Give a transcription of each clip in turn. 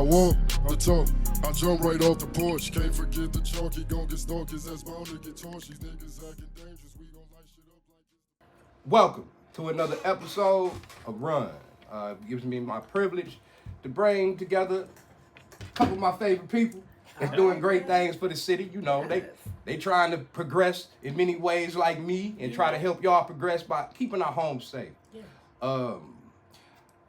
walk, I talk, I jump right off the porch. Can't forget the chalk, he gon' get stalked, cause that's bound to get torched. These niggas acting dangerous, we gon' light shit up like this. Welcome to another episode of Run. It gives me my privilege to bring together a couple of my favorite people that's doing great things for the city. You know, they trying to progress in many ways like me and try to help y'all progress by keeping our homes safe.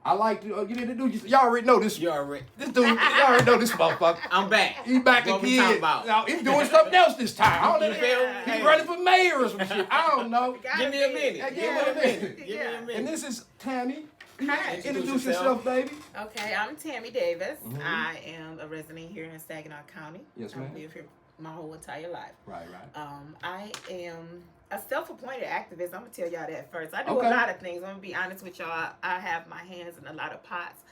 I like to get introduced. Y'all already know this. You already. This dude, y'all already know this motherfucker. I'm back. He back What we talking again. about? Now, he's doing something else this time. I don't know. You feel me? He's running for mayor or some shit. I don't know. Give me a minute. Yeah, Give me a minute. Give me a And minute. this is Tammy. Hi. Introduce yourself, baby. Okay, I'm Tammy Davis. I am a resident here in Saginaw County. Yes, ma'am. I live here my whole entire life. Right. I am a self-appointed activist. I'm gonna tell y'all that first. I do Okay. a lot of things. I'm gonna be honest with y'all. I have my hands in a lot of pots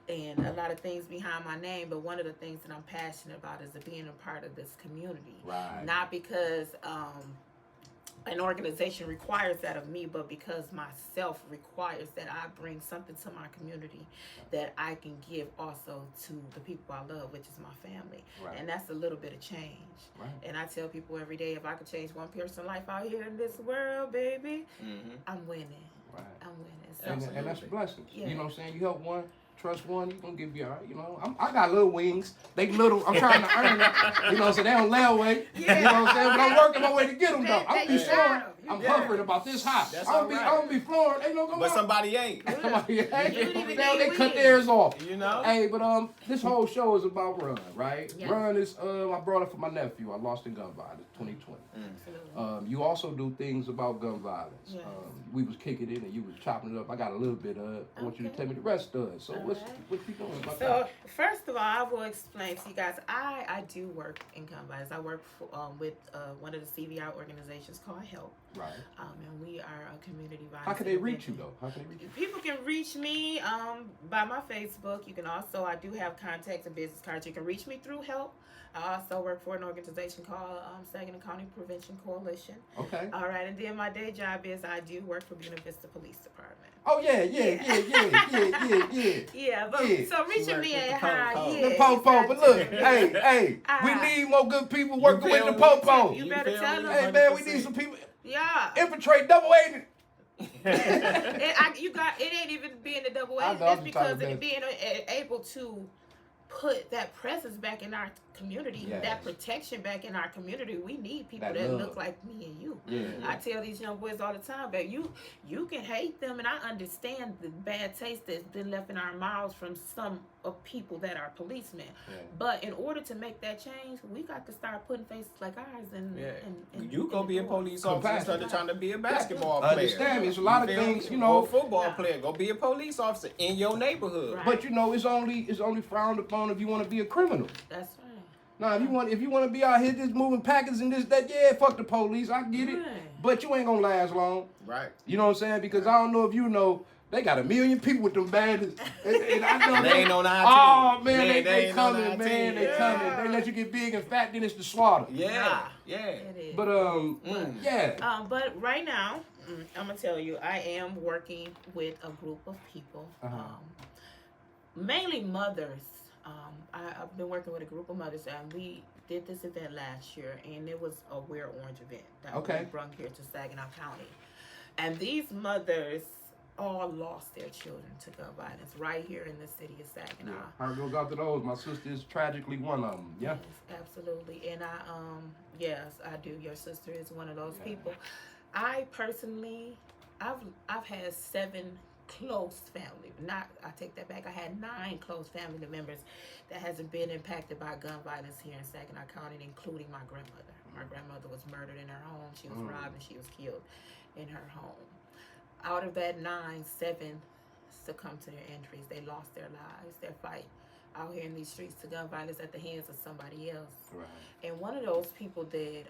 and a lot of things behind my name. But one of the things that I'm passionate about is being a part of this community. Right. Not because an organization requires that of me, but because myself requires that I bring something to my community that I can give also to the people I love, which is my family. Right. And that's a little bit of change. Right. And I tell people every day, if I could change one person's life out here in this world, baby, I'm winning. Right. I'm winning. So, And that's blessings. Yeah. You know what I'm saying? You help one, trust one, you gonna give you all right. You know, I got little wings. They little. I'm trying to earn them. You know what I'm saying? They don't lay away. Yeah. You know what I'm saying? But I'm working my way to get them though. I'm be You soaring. got 'em. I'm You hovering about this high. That's I all don't right. I don't be flooring. Ain't no going But somebody ain't. Somebody, You don't even they need cut wings. theirs off. You know? Hey, but this whole show is about Run, right? Yeah. Run is I brought it for my nephew. I lost in gun violence, 2020. Absolutely. You also do things about gun violence. Yes. We was kicking it and you was chopping it up. I got a little bit of it. I want you to Okay. tell me the rest of it. So All what right. you doing about So that? first of all, I will explain to you guys. I do work in gun violence. I work for, with one of the CVI organizations called HELP, Right. and we are a community violence. How can they reach you intervention. though? How can they reach you? People can reach me by my Facebook. You can also, I do have contacts and business cards. You can reach me through HELP. I also work for an organization called Saginaw County Prevention Coalition. Okay. All right, and then my day job is I do work for Buena Vista Police Department. Oh yeah. Yeah, but Yeah. so reaching She me work ain't with the hard. po-po. Yeah, The po-po, but look, hey, we Ah. need more good people working with the feel me? po-po. You You better feel tell me? them. Hey man, we 100%. need some people Yeah. infiltrate double-agent. It ain't even being a double I agent. know, That's I'm because talking about- of being able to put that presence back in our community, Yes. that protection back in our community. We need people That that love. look like me and you. Yeah. I tell these young boys all the time that you can hate them, and I understand the bad taste that's been left in our mouths from some of people that are policemen. Yeah. But in order to make that change, we got to start putting faces like ours in. Yeah. in You gonna be a police officer Compassion. instead of trying to be a basketball I player. understand. It's a lot of You feel things, me? you know. Or a football Yeah. player. Go be a police officer in your neighborhood. Right. But you know, it's only frowned upon if you want to be a criminal. That's right. Now, if you want to be out here just moving packets and this, that, yeah, fuck the police. I get it. Right. But you ain't gonna last long. Right. You know what I'm saying? Because I don't know if you know, they got 1 million people with them badges. And I know They ain't on our Oh team. man, Yeah, they ain't on coming, our man. team. They Yeah. coming. They let you get big and fat, then it's the slaughter. Yeah. Yeah. It is. But yeah. But right now, I'm gonna tell you, I am working with a group of people, mainly mothers. I've been working with a group of mothers, and we did this event last year, and it was a Wear Orange event that Okay. we brought here to Saginaw County. And these mothers all lost their children to gun violence right here in the city of Saginaw. Heart goes out to those. My sister is tragically one of them. Yeah. Yes, absolutely. And yes, I do. Your sister is one of those Yeah. people. I personally, I've had 7 close family. I take that back. I had 9 close family members that hasn't been impacted by gun violence here in Saginaw County, including my grandmother. My grandmother was murdered in her home. She was robbed and she was killed in her home. Out of that 9, 7 succumbed to their injuries. They lost their lives, their fight out here in these streets to gun violence at the hands of somebody else. Right. And one of those people that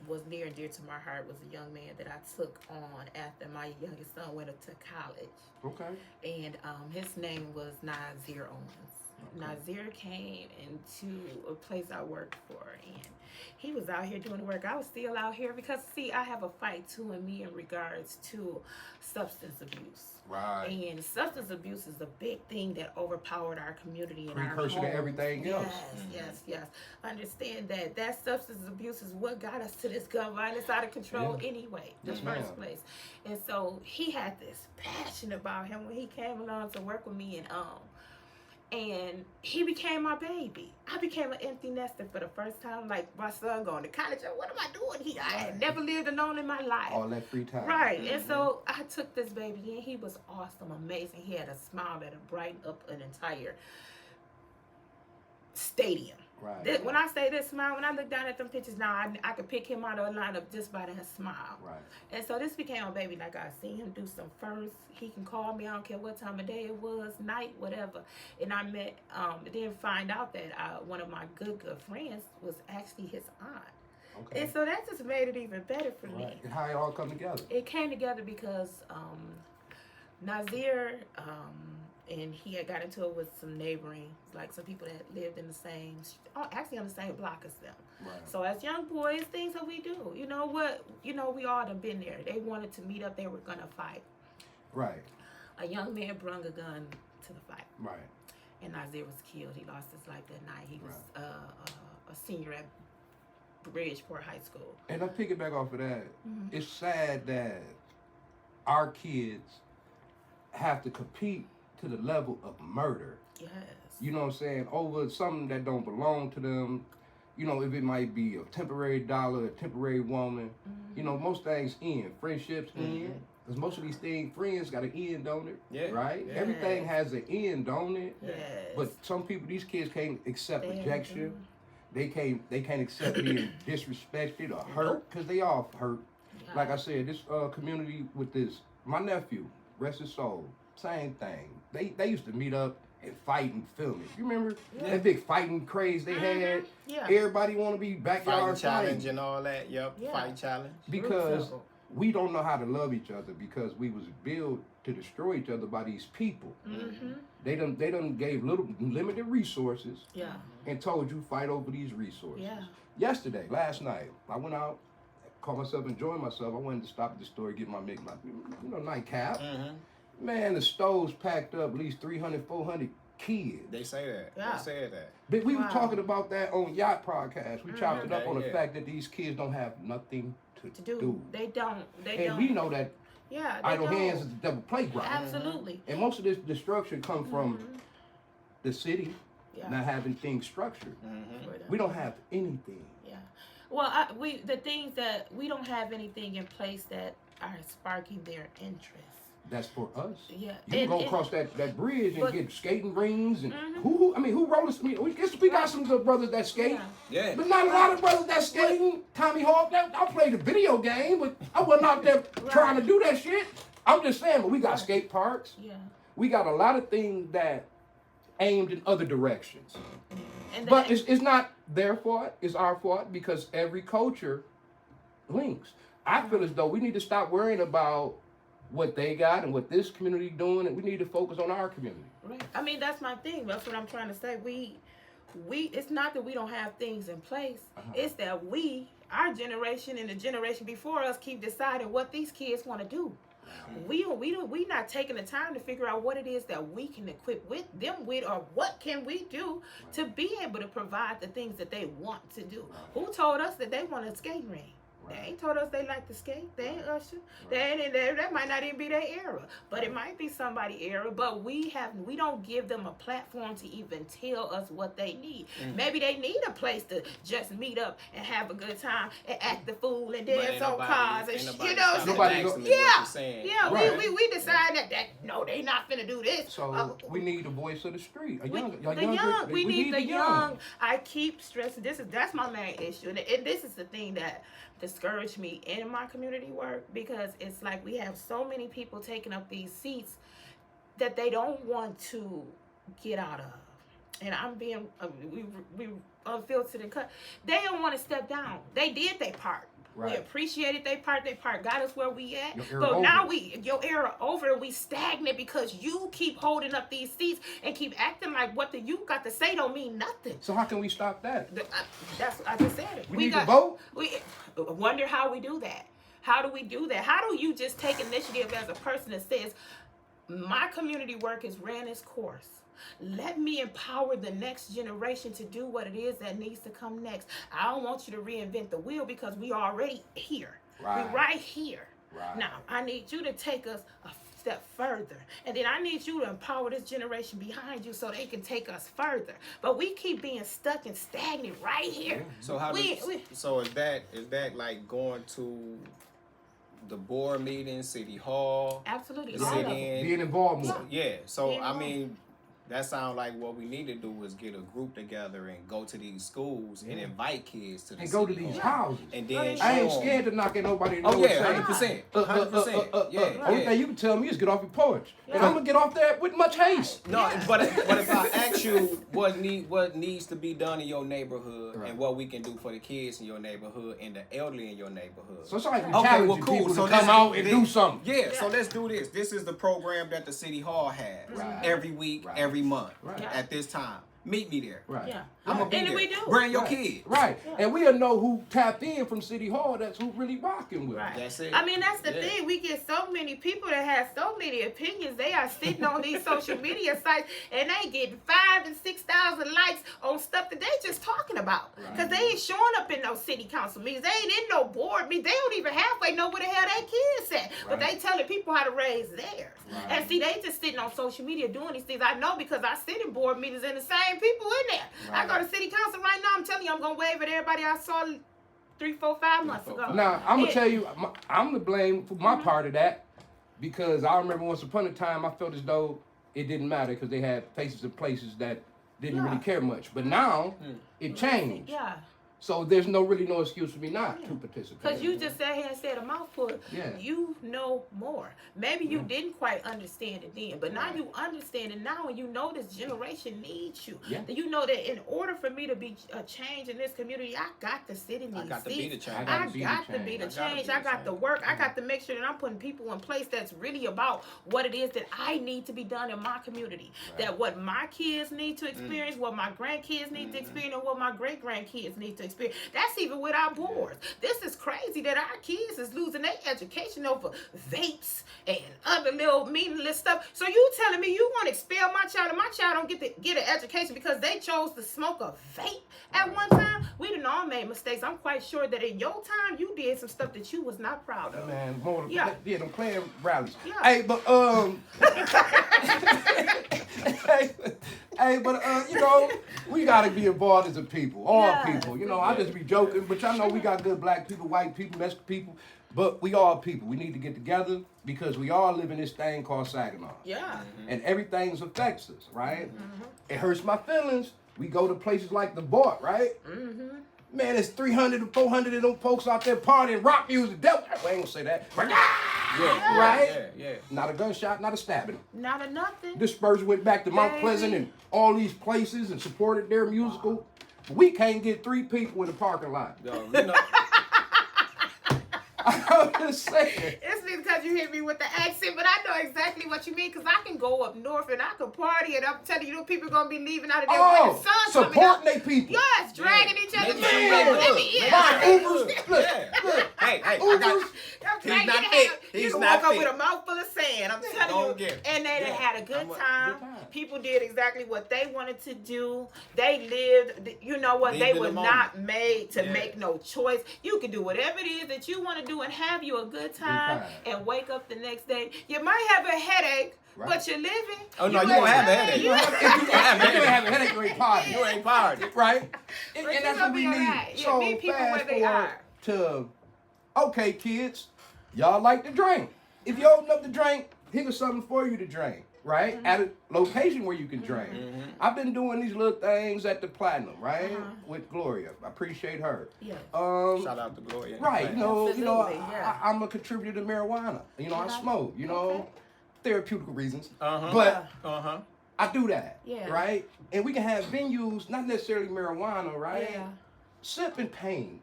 was near and dear to my heart was a young man that I took on after my youngest son went up to college. Okay. And his name was Nazir Owens. Nazir came into a place I worked for, and he was out here doing the work. I was still out here because, see, I have a fight too in me in regards to substance abuse. Right. And substance abuse is a big thing that overpowered our community and our Precursor homes. to everything else. Yes. Understand that substance abuse is what got us to this gun violence out of control anyway, in the first place. And so he had this passion about him when he came along to work with me, and he became my baby. I became an empty nester for the first time. Like my son going to college. What am I doing here? I had never lived alone in my life. All that free time. Right. And so I took this baby in. He was awesome, amazing. He had a smile that'll brighten up an entire stadium. Right. When I say this smile, when I look down at them pictures now, I could pick him out of a lineup just by that smile. Right. And so this became a baby. Like I seen him do some first. He can call me. I don't care what time of day it was, night, whatever. And I met, then find out that one of my good friends was actually his aunt. Okay. And so that just made it even better for me. And how it all come together? It came together because Nazir and he had got into it with some neighboring, like some people that lived in the same, actually on the same block as them. Right. So as young boys, things that we do, you know what, we all done been there. They wanted to meet up, they were gonna fight. Right. A young man brung a gun to the fight. Right. And Nazir was killed. He lost his life that night. He was a senior at Bridgeport High School. And I'm picking back off of that. It's sad that our kids have to compete to the level of murder. Yes. You know what I'm saying? Over something that don't belong to them. You know, if it might be a temporary dollar, a temporary woman. You know, most things end. Friendships end. Because most of these things, friends got an end, don't it? Yeah. Right? Yes. Everything has an end, don't it? Yes. But some people, these kids can't accept They rejection. do. They can't accept being disrespected or hurt because they all hurt. Yeah. Like I said, this community with this, my nephew, rest his soul, same thing. They used to meet up and fight and film it. You remember that big fighting craze they had? Yeah. Everybody want to be backyard Fight challenge fighting and all that. Yep. Yeah. Fight challenge. because we don't know how to love each other because we was built to destroy each other by these people. They done gave limited resources Yeah. and told you fight over these resources. Yeah. Last night, I went out, called myself enjoying myself. I wanted to stop at the store, get my nightcap. Man, the stoves packed up at least 300, 400 kids. They say that. Yeah. They say that. But we were Wow. talking about that on Yacht Podcast. We chopped it up Okay, on the yeah. fact that these kids don't have nothing to To do. do. They don't. They And don't. we know that Yeah. They idle don't. hands is the devil playground. Absolutely. And most of this destruction come from the city Yeah. not having things structured. Mm-hmm. For them. We don't have anything. Yeah. Well, the things that we don't have anything in place that are sparking their interest. That's for us. Yeah. You can go across that bridge and but- get skating rings and who roller skate? We got some good brothers that skate, Yeah. Yeah. but not a lot of brothers that skating. Tommy Hawk, I played a video game, but I wasn't out there trying to do that shit. I'm just saying, but we got skate parks. Yeah. We got a lot of things that aimed in other directions. And But it's not their fault, it's our fault because every culture links. I feel as though we need to stop worrying about what they got and what this community doing, and we need to focus on our community. right. I mean, that's my thing. That's what I'm trying to say. We it's not that we don't have things in place. It's that our generation and the generation before us keep deciding what these kids want to do. We not taking the time to figure out what it is that we can equip them with, or what can we do to be able to provide the things that they want to do. Who told us that they want a skate ring? They ain't told us they like to skate. They ain't Usher. They ain't in there. That might not even be their era, but it might be somebody's era. But we don't give them a platform to even tell us what they need. Maybe they need a place to just meet up and have a good time and act the fool and dance on cars and yeah. Right. We decide that no, they not finna do this. So we need a voice of the street. We need the young. I keep stressing that's my main issue, and this is the thing that discouraged me in my community work, because it's like we have so many people taking up these seats that they don't want to get out of. And I'm being we unfiltered and cut. They don't want to step down. They did their part. Right. We appreciated their part. Their part got us where we at. Your era But over. now your era over and we stagnant because you keep holding up these seats and keep acting like what the youth got to say don't mean nothing. So how can we stop that? I just said it. We need to vote? We wonder how we do that. How do we do that? How do you just take initiative as a person that says, my community work has ran its course. Let me empower the next generation to do what it is that needs to come next. I don't want you to reinvent the wheel because we already here. Right. We're right here. Right. Now, I need you to take us a step further. And then I need you to empower this generation behind you so they can take us further. But we keep being stuck and stagnant right here. So so is that like going to the board meeting, city hall, Absolutely. the All of them. sit-in? Being involved more. Yeah. So Yeah. I mean, that sounds like what we need to do is get a group together and go to these schools and invite kids to the And go to city these hall. houses. And then I ain't show 'em. scared to knock at nobody. Oh yeah, saying, 100%, 100%. Yeah, Only yeah. thing you can tell me is get off your porch, and Yeah. I'm gonna get off there with much haste. No, but if I ask you what needs to be done in your neighborhood Right. and what we can do for the kids in your neighborhood and the elderly in your neighborhood. So it's like Okay, challenging well, cool. people So to come let's out do and this. do something. Yeah, so let's do this. This is the program that the city hall has Right. every week, Right. every month Right. at this time. Meet me there. Right. Yeah. I'm gonna be And there. we do. Bring your Right. kids. Right. Yeah. And we'll know who tapped in from City Hall. That's who really rocking with. Right. That's it. I mean, that's the Yeah. thing. We get so many people that have so many opinions. They are sitting on these social media sites and they get 5,000 and 6,000 likes on stuff that they just talking about. Because they ain't showing up in no city council meetings. They ain't in no board meetings. They don't even halfway know where the hell their kids at. But Right. they telling people how to raise theirs. Right. And see, they just sitting on social media doing these things. I know because I sit in board meetings and the same people in there. I Right. go to city council right now. I'm telling you, I'm going to wave at everybody I saw 3, 4, 5 months ago. Now, I'm going It- to tell you, I'm to blame for my Mm-hmm. part of that because I remember once upon a time I felt as though it didn't matter because they had faces and places that didn't really Yeah. care much. But now, it changed. Yeah. So there's no excuse for me not to participate. Because you just sat here and said a mouthful. Yeah. You know more. Maybe you didn't quite understand it then, but now Right. you understand it now, and you know this generation needs you. Yeah. You know that in order for me to be a change in this community, I got to sit in these I got to seats. be the change. I I gotta be the got to change. be the I gotta change. be I the got to change. work. I got to make sure that I'm putting people in place that's really about what it is that I need to be done in my community. That what my kids need to experience, what my grandkids need to experience, and what my great grandkids need to experience. That's even with our boards. This is crazy that our kids is losing their education over vapes and other little meaningless stuff. So you telling me you want to expel my child and my child don't get to get an education because they chose to smoke a vape at one time? We done all made mistakes. I'm quite sure that in your time you did some stuff that you was not proud of. Man, more Yeah. yeah, them playing rallies. Yeah. Hey, but you know, we gotta be involved as a people, all Yeah. people. You know, I just be joking, but y'all know we got good black people, white people, Mexican people, but we all people. We need to get together because we all live in this thing called Saginaw, Yeah. and everything affects us, right? It hurts my feelings. We go to places like the Bort, right? Man, it's 300 to 400 of them folks out there partying, rock music, devil. I ain't gonna say that. Yeah. Right? Yeah. Not a gunshot, not a stabbing. Not a nothing. This person went back to Mount Baby. Pleasant and all these places and supported their musical. But we can't get 3 people in the parking lot. Yo, you know, I'm just saying. It's because you hit me with the accent, but I know exactly what you mean because I can go up north and I can party and I'm telling you, people going to be leaving out of there when the Oh, sun's coming supporting up. they people. Yes, dragging each other. Making to sure the they road. good. Yeah. Buying Ubers. Look, Yeah. look. hey, I Ubers. got. I'm He's saying not you fit. have- He's you can not walk up fit. with a mouthful of sand. I'm telling Don't you. get it. And they done Yeah. had a good Good time. time. People did exactly what they wanted to do. They lived, you know what? Lived They in were the moment. not made to Yeah. make no choice. You can do whatever it is that you want to do and have you a good time time. and wake up the next day. You might have a headache, Right. but you're living. Oh, no, you ain't won't have a dying. headache. You You ain't have- dying. If you ain't having a headache, you ain't partying. You ain't party. Right? And, But and you that's gonna what we be need. alright. Yeah, So meet people fast where they forward are. to, okay, kids, y'all like to drink. If you old enough to drink, here's something for you to drink, right? At a location where you can drink. I've been doing these little things at the Platinum, right? With Gloria. I appreciate her. Yes. Shout out to Gloria. Right, you know, Absolutely, yeah. I'm a contributor to marijuana. You know, I smoke, you know, Okay. therapeutic reasons. Uh-huh. But Uh-huh. I do that, Yeah. right? And we can have venues, not necessarily marijuana, right? Yeah. Sip and pain.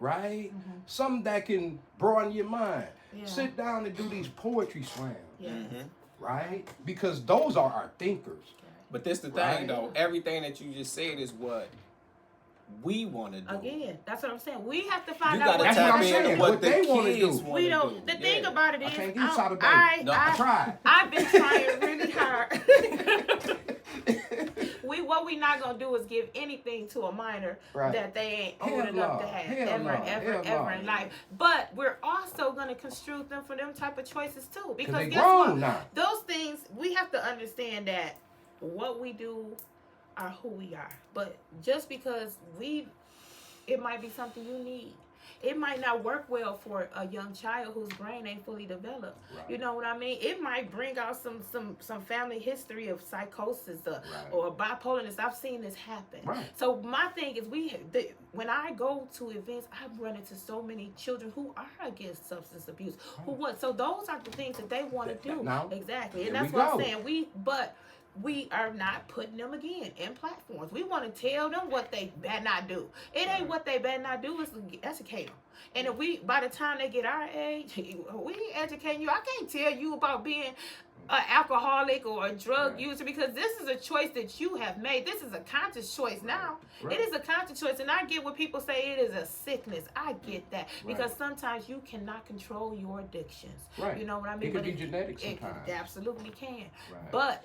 right? Something that can broaden your mind. Yeah. Sit down and do these poetry slams, Yes. right? Because those are our thinkers. But this the thing Right. though. Everything that you just said is what we want to do. Again, that's what I'm saying. We have to find You out gotta what That's what tap I'm into saying, what what the they wanna kids do. want we to don't. do. The thing about it I is, can't get Sada Baby. No, I tried. I've been trying really hard. What we not gonna do is give anything to a minor Right. that they ain't Hell old enough to no. have Hell ever, no. ever, Hell ever no. in life. But we're also gonna construe them for them type of choices too, because they guess grown what? now. Those things we have to understand that what we do are who we are. But just because it might be something you need. It might not work well for a young child whose brain ain't fully developed. Right. You know what I mean? It might bring out some family history of psychosis Right. or bipolarness. I've seen this happen. Right. So my thing is, when I go to events, I run into so many children who are against substance abuse. So those are the things that they want to do. Now, Exactly, here and that's we what I'm go. saying. We are not putting them again in platforms. We want to tell them what they better not do. It ain't what they better not do, is educate them. And if by the time they get our age, we ain't educating you. I can't tell you about being an alcoholic or a drug user, because this is a choice that you have made. This is a conscious choice now. Right. It is a conscious choice. And I get what people say it is a sickness. I get that. Because sometimes you cannot control your addictions. Right. You know what I mean? It could be genetic It sometimes. absolutely can. Right. But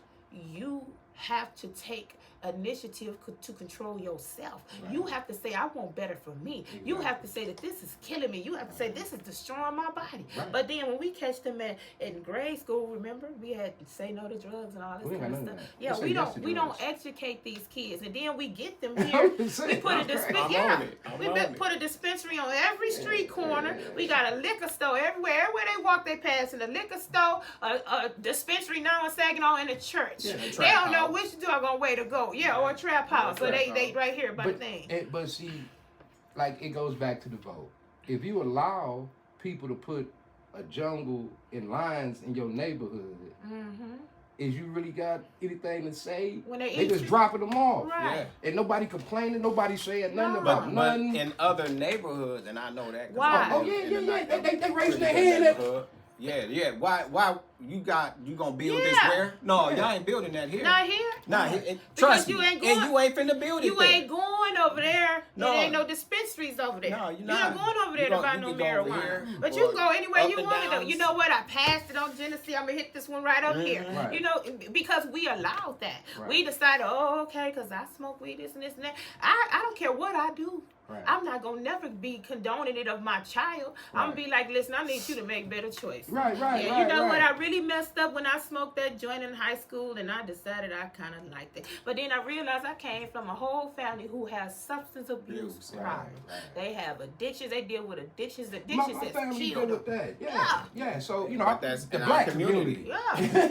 you have to take initiative to control yourself. Right. You have to say, I want better for me. You have to say that this is killing me. You have to say this is destroying my body. Right. But then when we catch them in grade school, remember, we had to say no to drugs and all this We ain't kind got of none of stuff. that. Yeah, We we say yes don't to we don't drugs. educate these kids, and then we get them here. We put a dispensary. I'm on it. I'm We on it. put a dispensary on every street corner. We got a liquor store everywhere. Everywhere they walk, they pass in a liquor store, a dispensary now in Saginaw, and a church. Yeah, a They trap don't know house. which doggone way to go. Yeah, or a trap house. So trap they house. right here by the But, thing. but see, like it goes back to the vote. If you allow people to put a jungle in lines in your neighborhood, Mm-hmm. is you really got anything to say? When they They eat just you. dropping them off. Right. And nobody complaining, nobody saying nothing No. about But nothing. in other neighborhoods, and I know that. 'cause Why? I live Oh, yeah, in yeah, a yeah. nice- They raising their pretty good hand at- neighborhood. Yeah. Why you gonna build this Yeah. where? No, Yeah. y'all ain't building that here. Not here. Nah, Because trust you me. ain't And going- you ain't finna build it You there. ain't going over there. No. There ain't no dispensaries over there. No, you're You not. ain't going over there You to gon- buy you no can go over marijuana. here But you or can go anywhere up you and want to go. downs. You know what? I passed it on Genesee. I'm going to hit this one right up here. Right. You know, because we allowed that. Right. We decided, okay, because I smoke weed, this and this and that. I don't care what I do. Right. I'm not going to never be condoning it of my child. I'm going to be like, listen, I need you to make better choices. Right. Yeah, you right, know what? right. I really messed up when I smoked that joint in high school, and I decided I kind of liked it. But then I realized I came from a whole family who has substance abuse Right, problems. right. They have addictions. They deal with addictions. My Addictions family has go killed with them. that. Yeah. So, you know, But that's the in our black community. community. Yeah.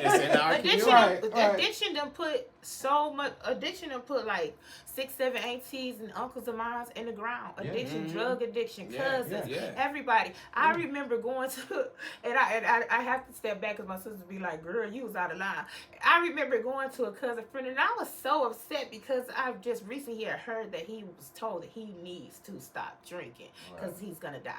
It's in our Addiction, community. Right. addiction done put so much. Addiction done put like 6, 7 aunties and uncles of mine in the ground. Addiction, drug addiction, Yeah, cousins, yeah. everybody. I remember going to, and I have to step back because my sister be like, "Girl, you was out of line." I remember going to a cousin friend, and I was so upset because I just recently had heard that he was told that he needs to stop drinking because he's gonna die.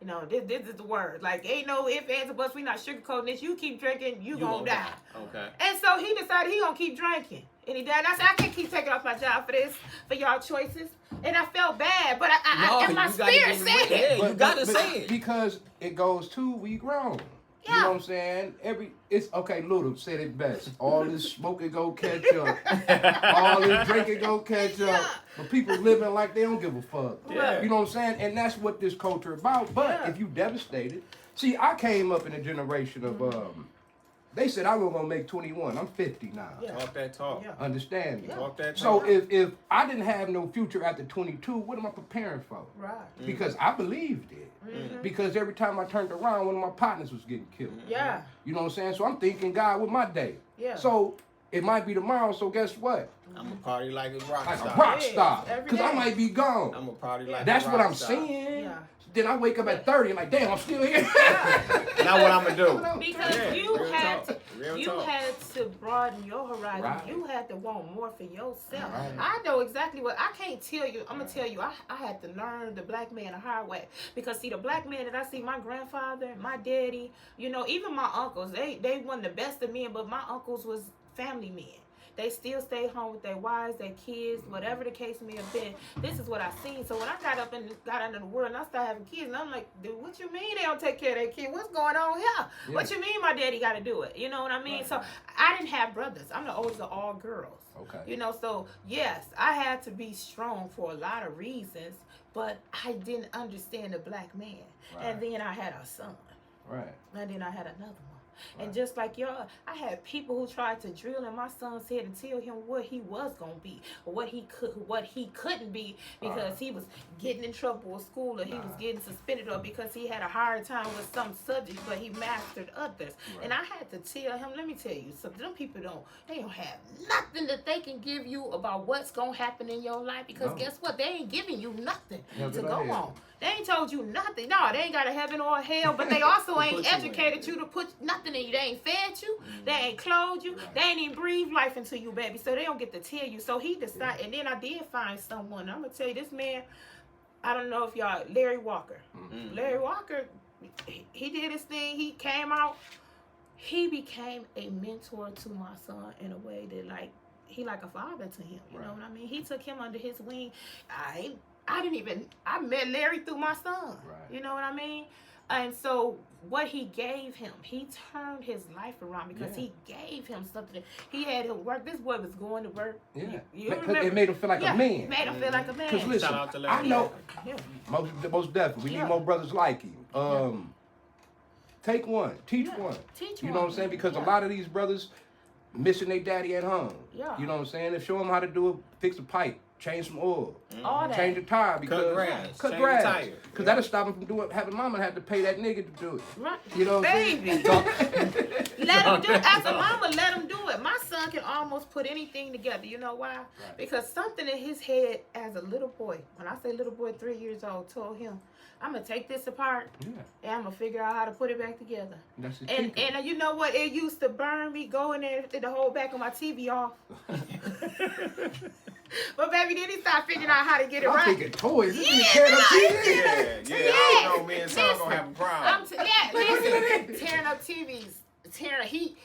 You know, this is the word. Like, ain't no ifs, ands, or buts. We not sugarcoating this. You keep drinking, you gonna die. Okay. And so he decided he gonna keep drinking. And he died. And I said, I can't keep taking off my job for this, for y'all choices. And I felt bad, but and my you gotta spirit get said rid- it. Yeah, you gotta say it. Because it goes to we grown. You Yeah. know what I'm saying? It's okay, Luda said it best. All this smoking go catch up. All this drinking go catch up. Yeah. But people living like they don't give a fuck. Yeah. You know what I'm saying? And that's what this culture about. But Yeah. if you devastated, see, I came up in a generation of they said I was gonna make 21. I'm 50 now. Yeah. Talk that talk. Yeah. Understand me? Yeah. Talk that So talk. if I didn't have no future after 22, what am I preparing for? Right. Because I believed it. Because every time I turned around, one of my partners was getting killed. Yeah. You know what I'm saying? So I'm thinking God with my day. Yeah. So it might be tomorrow. So guess what? I'm a party like a rock Like star. a rock Yeah, star. every Because I day. might be gone. I'm a party like That's a what rock I'm star. saying. Yeah. Yeah. Then I wake up at 30 and like, damn, I'm still here. Now what I'm gonna do? Because Yeah, you real had talk, to, real you talk. had to broaden your horizon. Right. You had to want more for yourself. Right. I know exactly what I can't tell you. I'm gonna tell you. I had to learn the black man the hard way because see the black man that I see, my grandfather, my daddy, you know, even my uncles, they weren't the best of men, but my uncles was family men. They still stayed home with their wives, their kids, whatever the case may have been. This is what I seen. So when I got into the world and I started having kids, and I'm like, dude, what you mean they don't take care of their kid? What's going on here? Yeah. What you mean my daddy got to do it? You know what I mean? Right. So I didn't have brothers. I'm the oldest of all girls. Okay. You know, so yes, I had to be strong for a lot of reasons, but I didn't understand the black man. Right. And then I had a son. Right. And then I had another one. Right. And just like y'all, I had people who tried to drill in my son's head and tell him what he was gonna be, or what he couldn't be, because he was getting in trouble with school, or he was getting suspended, or because he had a hard time with some subjects, but he mastered others. Right. And I had to tell him, let me tell you, some them people they don't have nothing that they can give you about what's gonna happen in your life, because No. guess what? They ain't giving you nothing Heaven to or go hell. on. They ain't told you nothing. No, they ain't got a heaven or a hell, but they also ain't put you in. educated you to put nothing in you. They ain't fed you. They ain't clothed you. They ain't even breathed life into you, baby. So they don't get to tell you. So he decided, and then I did find someone. I'm going to tell you, this man, I don't know if y'all, Larry Walker. Larry Walker, he did his thing. He came out. He became a mentor to my son in a way that, like, he like a father to him. You know what I mean? He took him under his wing. I met Larry through my son. Right. You know what I mean? And so what he gave him, he turned his life around because he gave him something. He had to work. This boy was going to work. Yeah. You Because remember? it made him feel like a man. Made him feel like a man. Because listen, Shout out to Larry I know Walker. Yeah. most definitely we need more brothers like him. Take one, teach one. Teach You know one. what I'm saying? Because Yeah. a lot of these brothers missing their daddy at home. Yeah. You know what I'm saying? They show them how to do it, fix a pipe, change some oil, All that. change a tire because grass, cut change grass. the tire. Because that'll stop him from having mama have to pay that nigga to do it. Right. You know what I'm Baby. saying? Let him do it. As a mama, let him do it. My son can almost put anything together. You know why? Right. Because something in his head as a little boy, when I say little boy, 3 years old, told him, I'm going to take this apart Yeah, and I'm going to figure out how to put it back together. that's the And kicker. you know what? It used to burn me going there the whole back of my TV off. But baby, then he started figuring out how to get it I'm right. thinking toys. This Yeah, is tearing up like- TV. Yeah, I don't know, me and son gonna have a problem. Listen, tearing up TVs,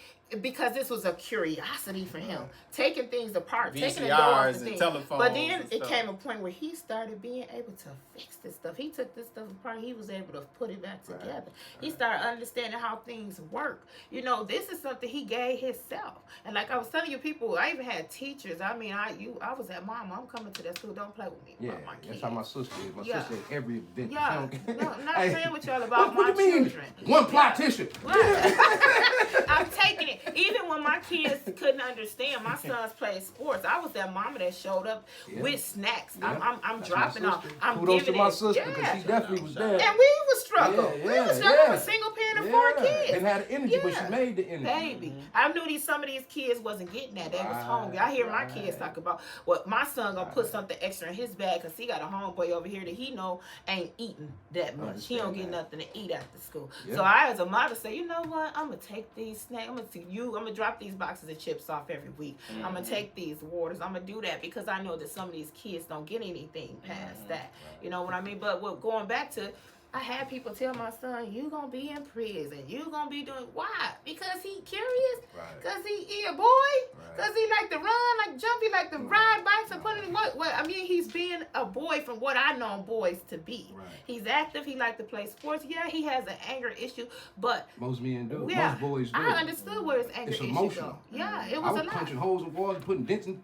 because this was a curiosity for him, taking things apart, taking the door off VCRs the and thing. telephones But then and it stuff. came a point where he started being able to fix this stuff. He took this stuff apart. He was able to put it back together. He started understanding how things work. You know, this is something he gave himself. And like I was telling you, people, I even had teachers. I mean, I was at Mama. I'm coming to that school. Don't play with me. Yeah, about my that's kids. how my sister is. My Yeah. sister at every event. Yeah, She don't get- no, I'm not Hey, playing with y'all about what my you mean? children. One Yeah. politician. Right. I'm taking it. Even when my kids couldn't understand, my sons played sports. I was that mama that showed up Yeah. with snacks. Yeah. I'm That's dropping my off. sister. I'm Kudos to giving my it. sister because Yeah. she definitely was there. And we was struggle. Yeah, We yeah, was struggle yeah. with single parent and 4 kids. And had the energy, but Yeah. she made the energy. Baby, I knew some of these kids wasn't getting that. They was Right, hungry. I hear my right. kids talk about, well, my son gonna put something extra in his bag because he got a homeboy over here that he know ain't eating that much. He don't Understand get that. nothing to eat after school. Yeah. So I, as a mother, say, you know what? I'm gonna take these snacks. I'm gonna drop these boxes of chips off every week. I'm gonna take these waters. I'm gonna do that because I know that some of these kids don't get anything past that. You know what I mean? But what going back to, I had people tell my son, you gonna be in prison. You gonna be doing, why? Because he curious? Right. Because he a boy? Because he like to run, like jump, he like to ride bikes and put in what? I mean, he's being a boy from what I know boys to be. Right. He's active. He like to play sports. Yeah, he has an anger issue, but Most men do. yeah, Most boys do. I understood where his anger It's issue emotional. go. Yeah, it I was was a lot. punching holes in walls and putting dents in.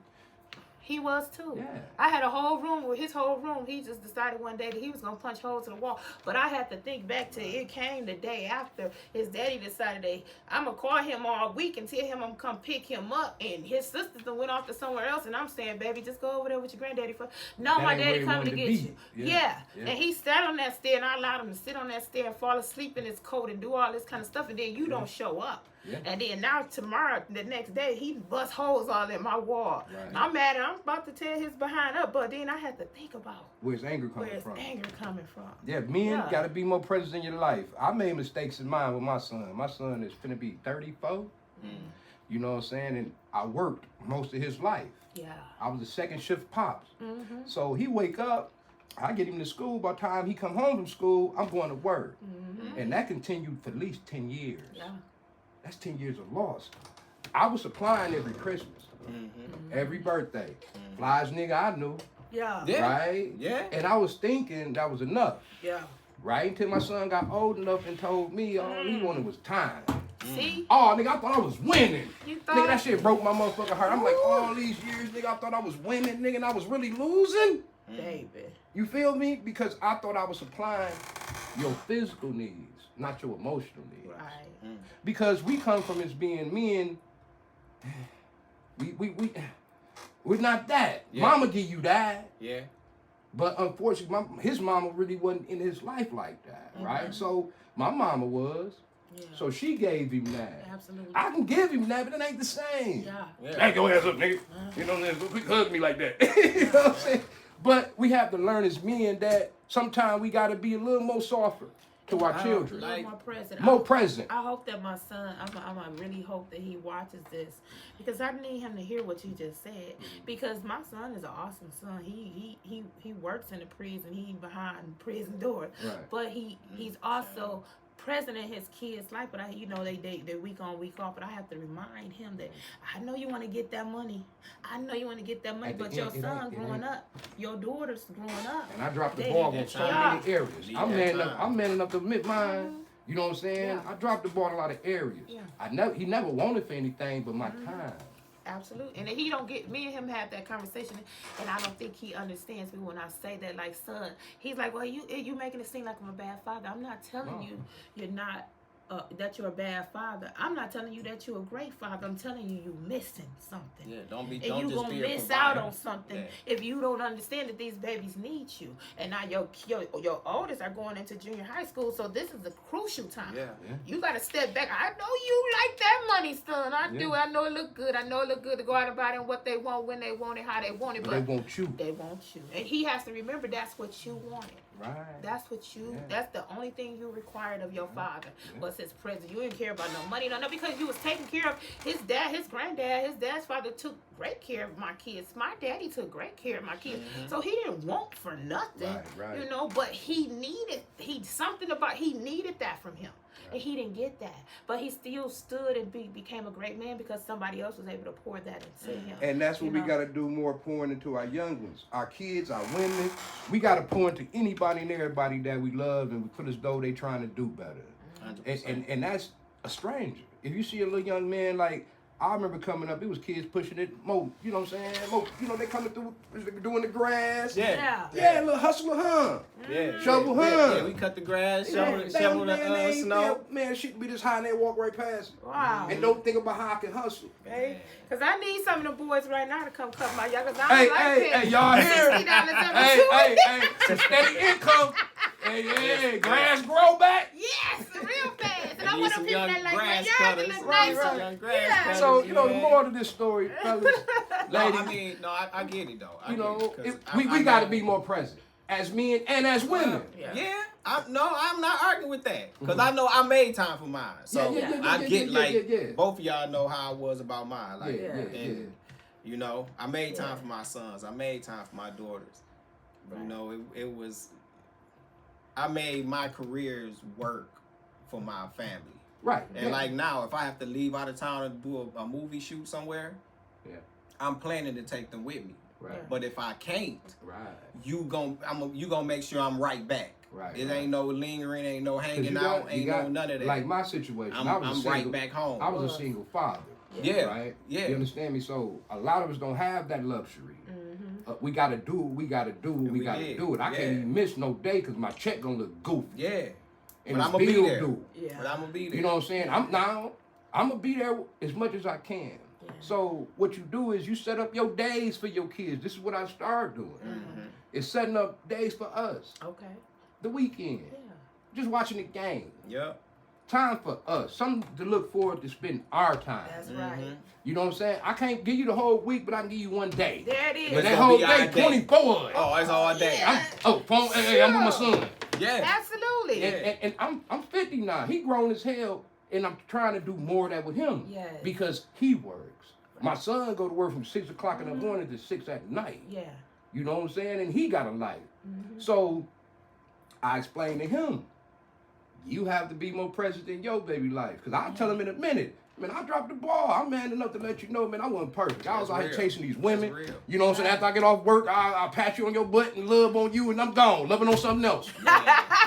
He was too. Yeah. I had a whole room with his whole room. He just decided one day that he was gonna punch holes in the wall. But I had to think back to it came the day after his daddy decided that I'm gonna call him all week and tell him I'm gonna come pick him up. And his sisters done went off to somewhere else. And I'm saying, baby, just go over there with your granddaddy for. No, That my ain't where daddy he coming wanted to to get be. you. Yeah. Yeah. Yeah. And he sat on that stair, and I allowed him to sit on that stair and fall asleep in his coat and do all this kind of stuff. And then you don't show up. Yeah. And then now tomorrow, the next day, he bust holes all in my wall. Right. I'm mad. I'm about to tear his behind up, but then I had to think about Where's anger where coming his from? anger coming from. Yeah, men Yeah. got to be more present in your life. I made mistakes in mine with my son. My son is finna be 34. You know what I'm saying? And I worked most of his life. Yeah. I was a second shift pops. Mm-hmm. So he wake up, I get him to school. By the time he come home from school, I'm going to work. Mm-hmm. And that continued for at least 10 years. Yeah. That's 10 years of loss. I was supplying every Christmas, every birthday. Flies nigga I knew, Yeah. Yeah. right? Yeah. And I was thinking that was enough, Yeah. right? Until my son got old enough and told me all he wanted was time. See? Oh, nigga, I thought I was winning. You Nigga, thought that shit broke my motherfucking heart. I'm like, all these years, nigga, I thought I was winning, nigga, and I was really losing. baby. You feel me? Because I thought I was supplying your physical needs, not your emotional needs. Right. Because we come from as being men, we're not that. Yeah. Mama give you that. Yeah. But unfortunately, his mama really wasn't in his life like that, right? So my mama was. Yeah. So she gave him that. Absolutely. I can give him that, but it ain't the same. Yeah. Yeah. Back your ass up, nigga. You know what I'm saying? Quick hug me like that. You know what I'm saying? But we have to learn as men that sometimes we got to be a little more softer to our children. A little more present. More present. I hope that my son, I really hope that he watches this because I need him to hear what you just said. Because my son is an awesome son. He works in the prison. He behind prison doors. Right. But he's also present in his kids' life. But they week on, week off. But I have to remind him that I know you want to get that money. I know you want to get that money. At the But your end, it son ain't- growing up, your daughter's growing up. And I dropped the They ball need in that so time. many areas. Need I'm that man time. enough. I'm man enough to admit mine. You know what I'm saying? Yeah. I dropped the ball in a lot of areas. Yeah. He never wanted for anything but my time. Absolutely. And he don't get, me and him have that conversation, and I don't think he understands me when I say that, like, son, he's like, well, you making it seem like I'm a bad father. I'm not telling you you're not, that you're a bad father. I'm not telling you that you're a great father. I'm telling you you're missing something. Yeah. Don't And just you gonna be a miss provider. out on something Yeah. if you don't understand that these babies need you. And now your oldest are going into junior high school, so this is a crucial time. Yeah. You gotta step back. I know you like that money, son. I do. I know it look good. I know it look good to go out and buy them what they want, when they want it, how they want it. But they want you. They want you, and he has to remember that's what you wanted. Right. That's what you. Yeah. That's the only thing you required of your father was his presence. You didn't care about no money, no, because you was taking care of his dad, his granddad, his dad's father took great care of my kids. My daddy took great care of my kids, so he didn't want for nothing, Right. you know. But he needed he needed that from him. And he didn't get that, but he still stood and became a great man because somebody else was able to pour that into him. And that's what you we know? got to do more, pouring into our young ones, our kids, our women. We got to pour into anybody and everybody that we love, and we feel as though they trying to do better. 100%. And that's a stranger. If you see a little young man, like I remember coming up, it was kids pushing it, more, you know what I'm saying? More, you know, they coming through, doing the grass. Yeah. Yeah, little hustler, huh? Yeah. Shovel, yeah. huh? Yeah. We cut the grass, shovel Man, the man, they ain't- snow. Man, shit be this high and they walk right past it. Wow. And don't think about how I can hustle. Because I need some of the boys right now to come cut my yard. Because I Hey, don't like hey, that. hey, y'all hear? $60 Some steady income. Hey, grass grow back. Yes, real fast. And You I need want some them people young that like my grass yard to cutters. look Right, nicer. right. Young grass Yeah. cutters, So, you know, the yeah. moral of this story, fellas, No, ladies, I mean, no, I get it though. I you get know, it, 'cause we got to be more present as men and as women. Yeah, I'm not arguing with that because I know I made time for mine. So I get both of y'all know how I was about mine. Like, and you know, I made time for my sons. I made time for my daughters. Right. You know, it was. I made my careers work for my family. Right. And like now, if I have to leave out of town and do a movie shoot somewhere, I'm planning to take them with me. Right. But if I can't, Right. you gonna make sure I'm right back. Right. It ain't no lingering, ain't no 'Cause hanging you out, got- ain't you got- no none of that. Like my situation, I'm I was a single, right back home. I was a single father. Yeah. Right. Yeah. You understand me? So a lot of us don't have that luxury. We gotta do what we gotta do when we gotta did. do it. I can't Yeah. even miss no day because my check gonna look goofy. Yeah. And But it's I'ma be bill there. due. Yeah. But I'm gonna be there. You know what I'm saying? I'm gonna be there as much as I can. Yeah. So what you do is you set up your days for your kids. This is what I started doing. It's setting up days for us. Okay. The weekend. Yeah. Just watching the game. Yep. time for us, something to look forward to spend our time. That's right. You know what I'm saying? I can't give you the whole week, but I can give you one day. There it is. But that gonna whole be our day, day. 24. Oh, it's all day. Yeah. Phone. Hey, I'm with my son. Yeah. Absolutely. And I'm 50 now. He grown as hell, and I'm trying to do more of that with him. Yes. Because he works. My son go to work from 6 o'clock in the morning to 6 at night. Yeah. You know what I'm saying? And he got a life. So I explained to him, you have to be more present in your baby life. Because I'll tell him in a minute, man, I dropped the ball. I'm man enough to let you know, man, I wasn't perfect. I was out here real. chasing these women. That's real. You know what I'm saying? After I get off work, I'll pat you on your butt and love on you, and I'm gone, loving on something else.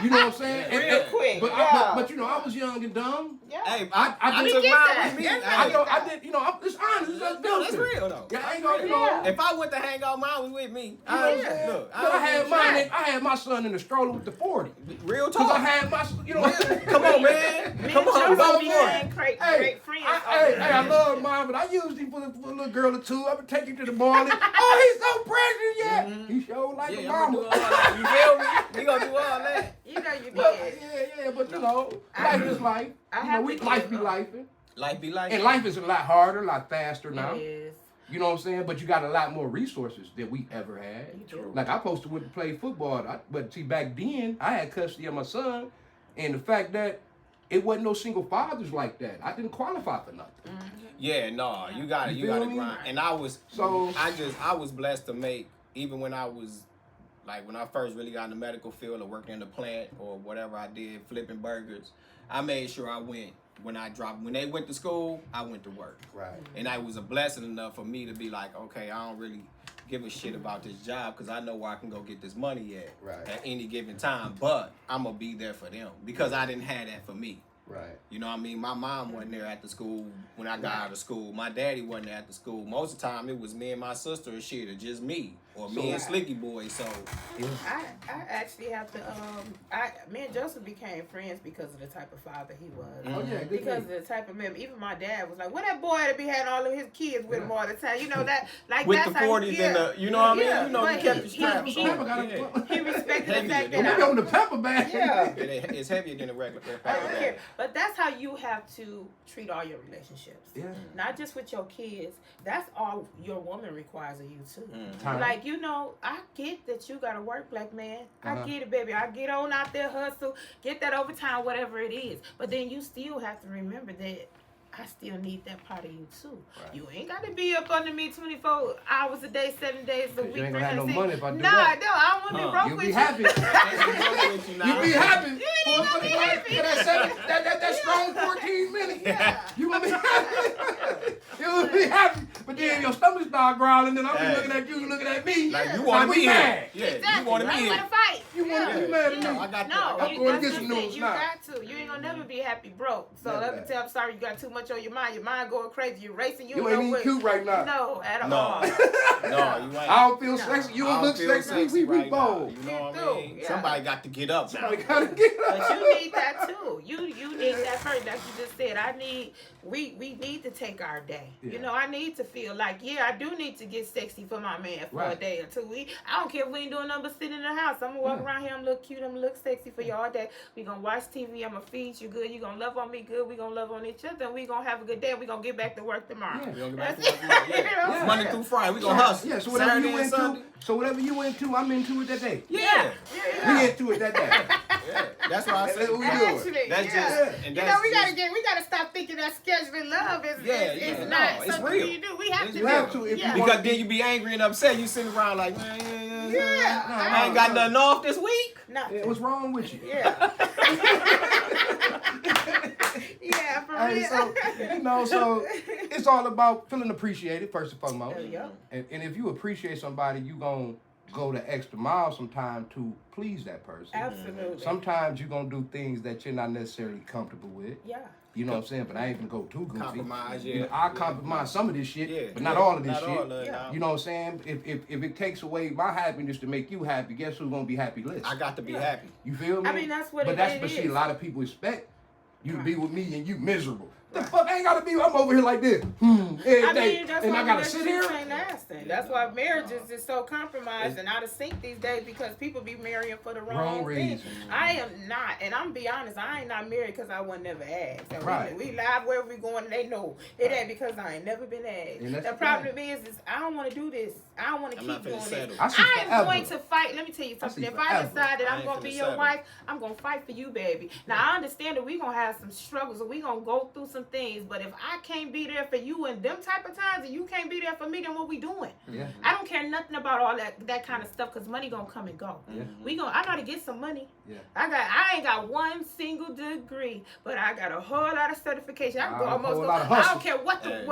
You know what I'm saying? Real quick. But, Yeah. but you know, I was young and dumb. Yeah. Hey, I took did get mine that. with me. That's Hey, I did, you know, it's honest. It's no, that's filthy. real though. Yeah, I ain't gonna, you know. Yeah. If I went to hang out, mine was with me. You know what I'm saying? Look, But I had mine. mine. I had my son in the stroller with the 40. Real Cause I talk. had my, you know. Come on, man. Me Come and on, Joseph go became for it. great Hey, friends. I love mine, but I usually for a little girl or two. I would take you to the morning. Oh, he's so precious, yeah. He showed like a Yeah, I'm mama. gonna do all that. You feel me? We gonna do all that. You know you But, did. yeah, but you know, life is life. I You know, have we to life give be up. lifing, Life be like and life is a lot harder, a lot faster now. It is. You know what I'm saying? But you got a lot more resources than we ever had. You do. Like I supposed to went to play football, but see back then I had custody of my son, and the fact that it wasn't no single fathers like that. I didn't qualify for nothing. Yeah, no, you got You to feel me? grind. And I was So- I was blessed to make, even when I was like when I first really got in the medical field or working in the plant or whatever I did, flipping burgers, I made sure I went when they went to school, I went to work. Right. And it was a blessing enough for me to be like, okay, I don't really give a shit about this job because I know where I can go get this money Right. at any given time. But I'm gonna be there for them because I didn't have that for me. Right. You know what I mean? My mom wasn't there at the school when I got out of school. My daddy wasn't there at the school. Most of the time, it was me and my sister and shit, or just me, or me and So- Slicky Boy. So, I actually have to me and Joseph became friends because of the type of father he was. Oh yeah, good Because of thing. the type of man, even my dad was like, "What that boy to be had all of his kids with him all the time?" You know that, like with that's the how 40s he, and the, you know what I mean? Yeah, You know, but he kept he- his straps he- on. Pepper got Yeah. He respected the Heavier fact than that Don't be on the pepper bag. Yeah. It's heavier than a regular I don't pepper. care. But that's how you have to treat all your relationships. Yeah. Not just with your kids. That's all your woman requires of you too. Time. Like, you know, I get that you gotta work, black man. Uh-huh. I get it, baby. I get on out there, hustle, get that overtime, whatever it is. But then you still have to remember that I still need that part of you too. Right. You ain't gotta be up under me 24 hours a day, 7 days a You week. ain't gonna have no 360. money if I do Nah, that. no, I don't want to be broke You'll with be you. happy. You'll be happy. You ain't For gonna be happy. that strong 14 minutes. Yeah. You gonna be happy. You gonna be happy. But then your stomach start growling, and I'm Hey. looking at you, looking at me. Like, you Like, want to we be here. mad. Yeah, Exactly. you want to be I here. want to fight. You want to Yeah. be mad at me. I got No, that. I'm you, going to that's get the some thing. news You now. got to. You ain't gonna never be happy broke. So Never. let me tell. I'm sorry, you got too much on your mind. Your mind going crazy. You're racing. You You don't ain't know even what. cute right now. No, at No. all. No, you ain't. I don't feel No. sexy. You I don't look feel sexy. We right now. bold. You know what I You mean? do, yeah. Somebody got to get up now. Somebody gotta get up. But you need that too. You need that first. Like you just said, we need to take our day. Yeah. You know, I need to feel like, yeah, I do need to get sexy for my man for a Right. day or two. I don't care if we ain't doing nothing but sitting in the house. I'm gonna walk Yeah. around here, I'm look cute, I'm gonna look sexy for you all day. We gonna watch TV, I'm gonna feed you good, you gonna love on me good, we gonna love on each other, and we gonna have a good day, and we gonna get back to work tomorrow. Yeah. We gonna get back to That's work. it. Yeah. Yeah. Monday through Friday, we gonna hustle. Yeah, so whatever Saturday you and Sunday. into, I'm into it that day. Yeah. We into it that day. Yeah. That's why I That's said what we do. Actually, That's yeah. just, and You that's know, we just, gotta stop thinking that scheduling love is Yeah, not no, it's something real. you do. We have It's to You do. have to if Yeah. you want. because then you be angry and upset. You sitting around like, Yeah. I ain't got nothing off this week. Nothing. Yeah, what's wrong with you? Yeah. Yeah, for Hey, real. so it's all about feeling appreciated first and foremost. There you go. And if you appreciate somebody, you gonna go the extra mile sometime to please that person. Absolutely. Sometimes you're gonna do things that you're not necessarily comfortable with. Yeah. You know what I'm saying? But I ain't gonna go too goofy. Compromise, You know, yeah. I compromise some of this shit, Yeah, but not all of this not shit. all of it, Yeah. no. You know what I'm saying? If it takes away my happiness to make you happy, guess who's gonna be happy less? I got to be Yeah. happy. You feel me? I mean, that's what but it that's is. but see, a lot of people expect you to be with me and you miserable. The fuck I ain't gotta be. I'm over here like this. Every day, that's and why I gotta sit here. ain't lasting. That's why marriages is so compromised and out of sync these days because people be marrying for the wrong thing. reason. I am not, and I'm be honest, I ain't not married because I wasn't never asked. And Right. we live wherever we going, and they know it ain't because I ain't never been asked. The problem is I don't want to do this. I don't want to keep doing this. I'm going to fight. Let me tell you something. If I decide that I'm going to be your wife, I'm going to fight for you, baby. Now I understand that we gonna have some struggles, and we gonna go through some things. But if I can't be there for you in them type of times, and you can't be there for me, then what we doing? Yeah. I don't care nothing about all that kind of stuff, because money gonna come and go. Yeah. I know how to get some money. Yeah. I ain't got one single degree, but I got a whole lot of certification. I can go I don't care what the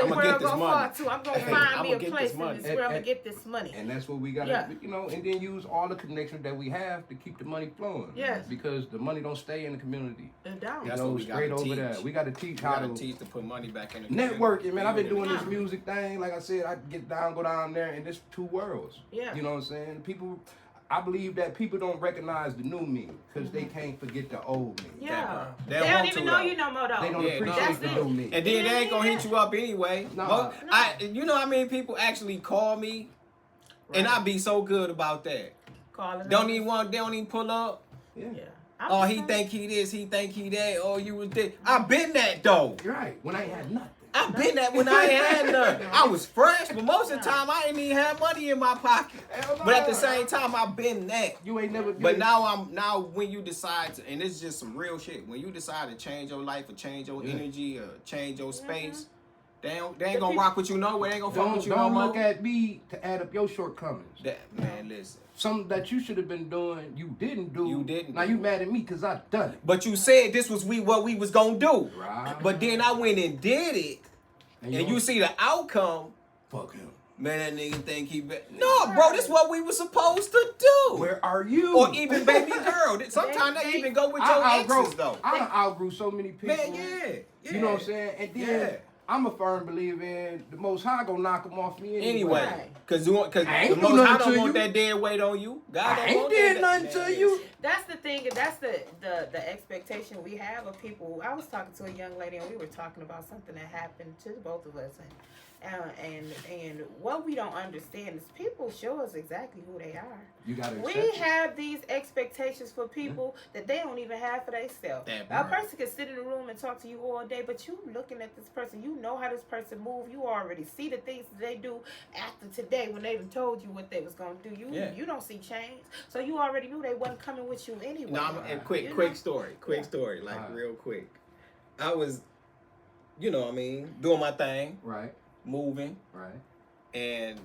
world gonna fall to. I'm gonna find me a place in this world to get this money. And that's what we gotta, and then use all the connections that we have to keep the money flowing. Yes. Because the money don't stay in the community. It don't. That's what we straight gotta over teach. there. We gotta teach We how gotta to teach to put money back in the community. networking, man. I've been doing this music thing. Like I said, I go down there, and there's two worlds. Yeah. You know what I'm saying? People, I believe that people don't recognize the new me because they can't forget the old me. Yeah. They don't even know you no more though. They don't Yeah, appreciate the new me. And then they ain't gonna hit you up anyway. Nah. You know how many people actually call me, and I be so good about that. Calling They don't even pull up. Yeah. Yeah. Oh, he think he this, he think he that. Oh, you was this. I been that though. You're right. When I ain't had nothing. I been that when I ain't had nothing. I was fresh, but most of the time I ain't even have money in my pocket. But at the same time, I been that. You ain't never. But now when you decide to, and it's just some real shit. When you decide to change your life or change your energy or change your space, they ain't gonna rock with you no way. They ain't gonna fuck with you no more. Don't look at me to add up your shortcomings. Man, listen. Something that you should have been doing, you didn't do. You didn't. Now you mad at me because I done it. But you said this was what we was gonna do. Right. But then I went and did it, and you see the outcome. Fuck him. Man, that nigga think he no, bro. This what we was supposed to do. Where are you? Or even baby girl. Sometimes they even go with your exes though. I outgrew so many people. Man, yeah. You know what I'm saying? And then I'm a firm believer in the Most High gonna knock them off me anyway. Cause the Most High don't want that dead weight on you. God I ain't did nothing to you. That's the thing, and that's the expectation we have of people. I was talking to a young lady, and we were talking about something that happened to both of us, and what we don't understand is people show us exactly who they are. You gotta accept We it. have these expectations for people that they don't even have for themselves. A person can sit in a room and talk to you all day, but you looking at this person, you know how this person move. You already see the things that they do after today when they told you what they was gonna do. You don't see change, so you already knew they wasn't coming with you anyway. No, quick story, real quick. I was, doing my thing, Right. moving, Right. and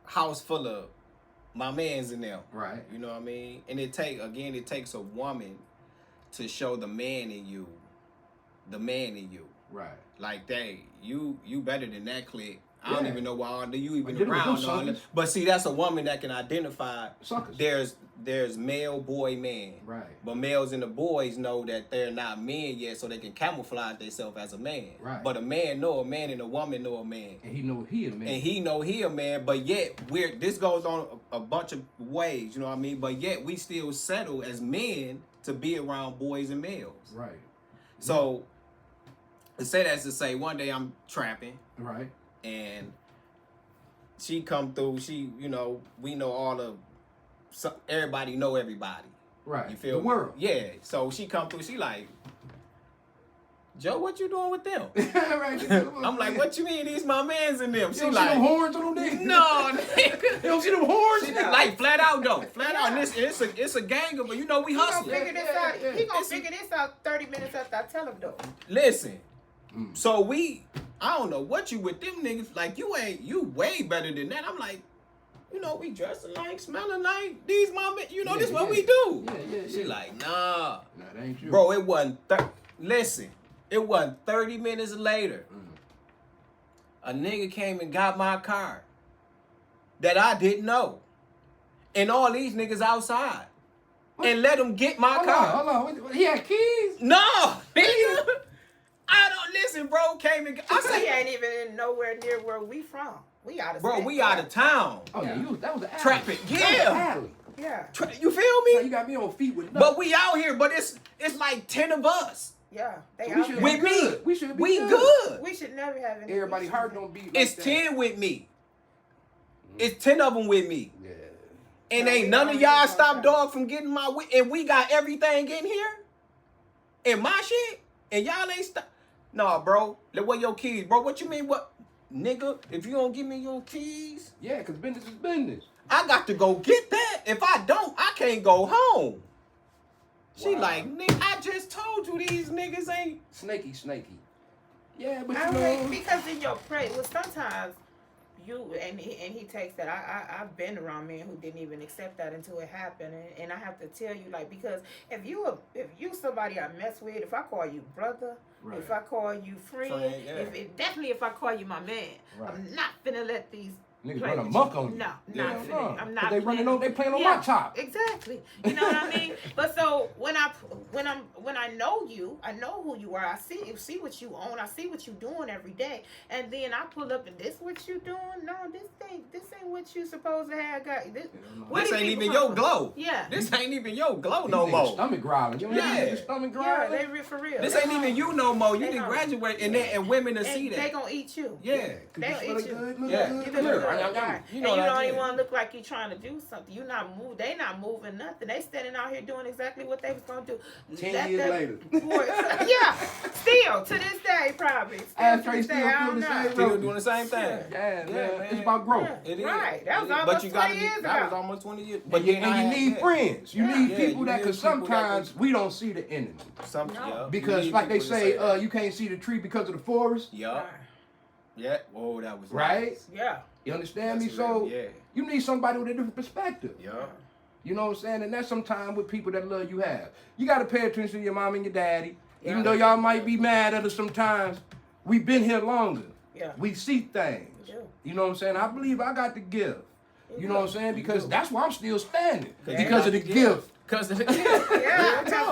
house full of my mans in there. Right. You know what I mean? And it takes a woman to show the man in you. Right. Like, you better than that clique. I don't Yeah. even know why all you even But around. them suckers. But see, that's a woman that can identify. Suckers. There's male, boy, man. Right. But males and the boys know that they're not men yet, so they can camouflage themselves as a man. Right. But a man know a man, and a woman know a man. And he know he a man. And he know he a man, but yet this goes on a bunch of ways, you know what I mean? But yet we still settle as men to be around boys and males. Right. So to say that's to say, one day I'm trapping, Right. and she come through. She, we know everybody know everybody. Right. You feel the me? world. Yeah. So she come through. She like, Joe, what you doing with them? Right. I'm like, what you mean? These my mans in them. You She don't like, see them horns on them niggas? no, nigga. You don't see them horns? She like flat out though. Flat out. And it's a gang of, we He gonna hustle. figure this out. He gonna figure this out 30 minutes after I tell him though. Listen. So I don't know what you with them niggas. Like, you way better than that. I'm like, we dressing like, smelling like, these my men. This what we do. Yeah. She like, nah. Nah, that ain't you. Bro, it wasn't, listen, it wasn't 30 minutes later. A nigga came and got my car that I didn't know. And all these niggas outside. And let them get my car. Hold on. He had keys? No, nigga. I don't listen, bro. Came and I said he ain't even nowhere near where we from. We out of bro, state. we out of town. Oh, yeah, that was an alley. Traffic, That was an yeah. alley. Yeah. You feel me? Now you got me on feet with nothing. But we out here, but it's like 10 of us. Yeah. They So we out should there. With be me. good. We should be We good. good. We should never have any. Everybody issues. heart don't beat like It's that. 10 with me. It's 10 of them with me. Yeah. And No, ain't we none of already y'all know stop that. dog from getting my and we got everything in here. And my shit. And y'all ain't stop. Nah, bro. Let where your keys, bro. What you mean? What? Nigga, if you don't give me your keys, Yeah, because business is business. I got to go get that. If I don't, I can't go home. She Wow. like, nigga, I just told you these niggas ain't. Snaky. Yeah, but I you mean, know. because in your praise, well, sometimes you and he takes that. I've been around men who didn't even accept that until it happened, and I have to tell you, like, because if you somebody I mess with, if I call you brother, Right. if I call you friend, Friend, yeah. definitely if I call you my man, Right. I'm not finna let these. Niggas play run with amok you. on you. No, Yeah, not no. finna. I'm 'Cause not. they running on. They playing on Yeah, my top. Exactly. You know what I mean? But so when I know you, I know who you are. I see what you own. I see what you doing every day. And then I pull up and this what you doing? No, this ain't what you supposed to have got. This, where This these ain't people even come your from? glow. Yeah. This ain't even your glow These no niggas more. Stomach growling. You know Yeah. yeah. Stomach Yeah, growling. they real for real. This They ain't even hungry. you no more. You They didn't hungry. graduate and women to see And that. they gonna eat you. Yeah. Cause They you don't smell eat you. good. Look Yeah. good. You Come look here. good, Yum, yum, yum. right. You And know you what I don't did. even want to look like you trying to do something. You not move. They not moving nothing. They standing out here doing exactly what they was gonna do. 10 years later. Yeah, still to this day probably. Still to Ashtray this still day, I feel don't the know. same. Still doing the same thing. Yeah, man. man. It's about growth. Yeah. It is. Right. That was It is. almost But you gotta 20 years That was ago. almost 20 years. But then and I you had need that. friends. You Yeah. need Yeah, people you that, need because people that sometimes can- we don't see the enemy. Something, No. yeah. Because, You need like they people to say, that. you can't see the tree because of the forest, Yeah. Yeah. Whoa, that was right? nice. Yeah. You understand That's me? So, real, yeah. you need somebody with a different perspective. Yeah. You know what I'm saying? And that's sometimes with people that love you have. You got to pay attention to your mom and your daddy. Even though y'all might be mad at us sometimes, we've been here longer. Yeah. We see things. We do. You know what I'm saying? I believe I got the gift. You know what I'm saying? Because do. that's why I'm still standing. Yeah. Because of the gift. Because of the gift. Yeah. Because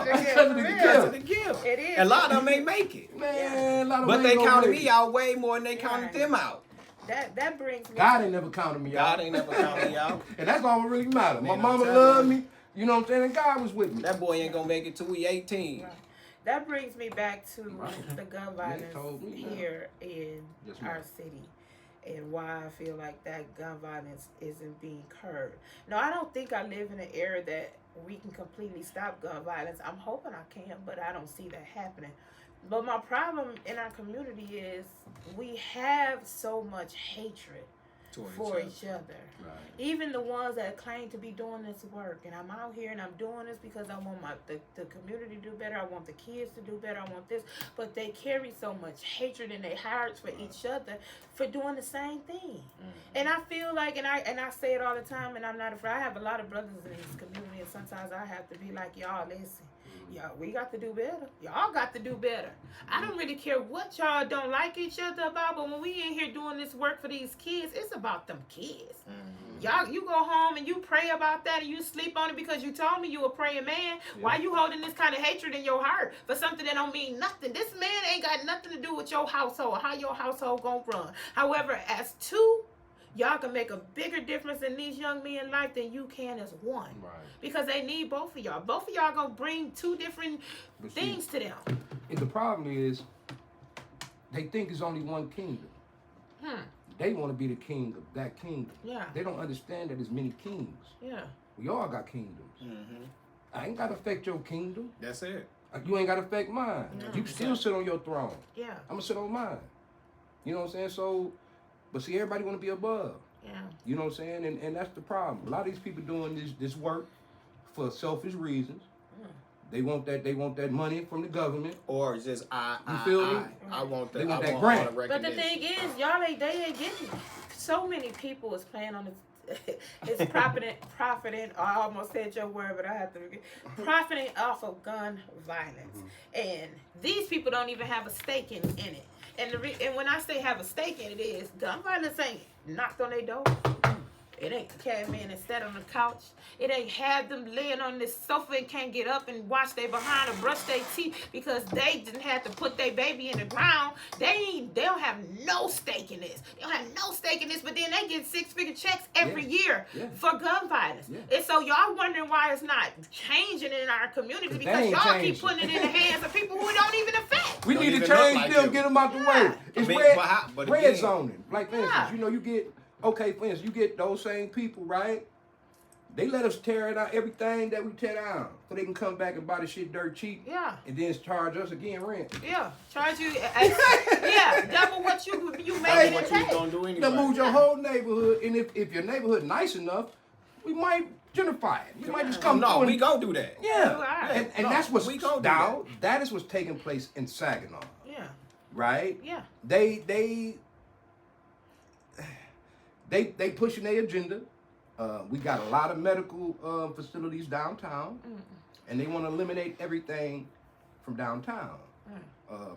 of the Because of gift. the gift. It is. And a lot of them ain't make it. Man, a lot of But them they ain't gonna counted make me it. out way more than they counted Right. them out. That brings me. God ain't never counted me out. God ain't never counted me out. And that's all that really matter. My Man, I'm mama telling loved you. me. You know what I'm saying? And God was with me. That boy ain't gonna make it till he 18. Right. That brings me back to the gun violence told me. here in Yes, ma'am. our city and why I feel like that gun violence isn't being curbed. No, I don't think I live in an era that we can completely stop gun violence. I'm hoping I can, but I don't see that happening. But my problem in our community is we have so much hatred for each other. Right. Even the ones that claim to be doing this work, and I'm out here and I'm doing this because I want the community to do better, I want the kids to do better, I want this, but they carry so much hatred in their hearts for each other for doing the same thing. And I feel like, and I say it all the time, and I'm not afraid. I have a lot of brothers in this community, and sometimes I have to be like, y'all, listen. Y'all, we got to do better. Y'all got to do better. I don't really care what y'all don't like each other about, but when we in here doing this work for these kids, it's about them kids. Y'all, you go home and you pray about that and you sleep on it because you told me you a praying man. Why you holding this kind of hatred in your heart for something that don't mean nothing? This man ain't got nothing to do with your household, how your household gonna run. However, as two, y'all can make a bigger difference in these young men's life than you can as one. Right. Because they need both of y'all. Both of y'all gonna bring two different But see, things to them. And the problem is, they think it's only one kingdom. They want to be the king of that kingdom. Yeah. They don't understand that there's many kings. Yeah. We all got kingdoms. I ain't got to affect your kingdom. That's it. You ain't got to affect mine. No. You can still sit on your throne. Yeah. I'm going to sit on mine. You know what I'm saying? So, but see, everybody want to be above. Yeah. You know what I'm saying? And that's the problem. A lot of these people doing this work for selfish reasons. They want that money from the government. Or just You feel me? I want They the, want I that want grant. all the But the recognition. thing is, y'all they ain't getting it. So many people is playing on this. It's profiting. I almost said your word, but I have to profiting off of gun violence, and these people don't even have a stake in it. And and when I say have a stake in it, is gun violence ain't knocked on their door. It ain't came in and sat on the couch. It ain't had them laying on this sofa and can't get up and wash their behind or brush their teeth because they didn't have to put their baby in the ground. They don't have no stake in this. They don't have no stake in this, but then they get 6-figure checks every year for gun violence. And so y'all wondering why it's not changing in our communities because y'all keep putting it in the hands of people who it don't even affect. We need to change them, get them out the way. It's red zoning. Like, for instance, you know, you get, okay, for instance, you get those same people, right? They let us tear it out, everything that we tear down, so they can come back and buy the shit dirt cheap. Yeah. And then charge us again rent. Yeah. Charge you. Double what you make it take. That moves your whole neighborhood, and if your neighborhood nice enough, we might gentrify it. We might just come. No, we gonna do that. Yeah. And that's what's now. That is what's taking place in Saginaw. Yeah. Right. Yeah. They pushing their agenda. We got a lot of medical facilities downtown, and they want to eliminate everything from downtown.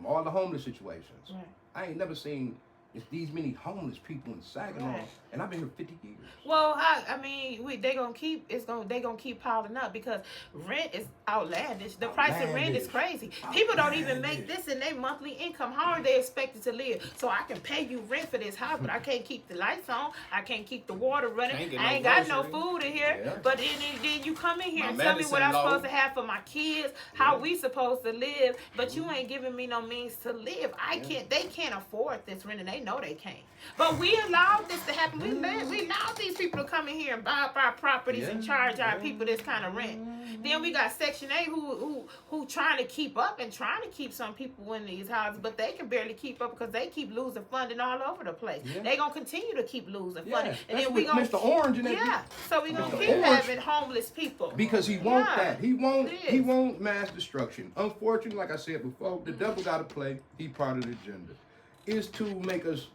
All the homeless situations. I ain't never seen these many homeless people in Saginaw, and I've been here 50 years. Well, I mean, they gonna keep piling up because rent is outlandish. The price of rent is crazy. People don't even make this in their monthly income. How are they expected to live? So I can pay you rent for this house, but I can't keep the lights on. I can't keep the water running. I ain't got no food in here. But then you come in here and tell me what I'm supposed to have for my kids, how we supposed to live, but you ain't giving me no means to live. They can't afford this rent, and they know they can't. But we allowed this to happen. We allowed these people to come in here and buy up our properties and charge our people this kind of rent. Then we got Section 8 who trying to keep up and trying to keep some people in these houses, but they can barely keep up because they keep losing funding all over the place. They gonna continue to keep losing funding, and then we gonna Mr. Orange and so we gonna keep having homeless people because he won't that. He won't mass destruction. Unfortunately, like I said before, the devil got to play. He part of the agenda is to make us.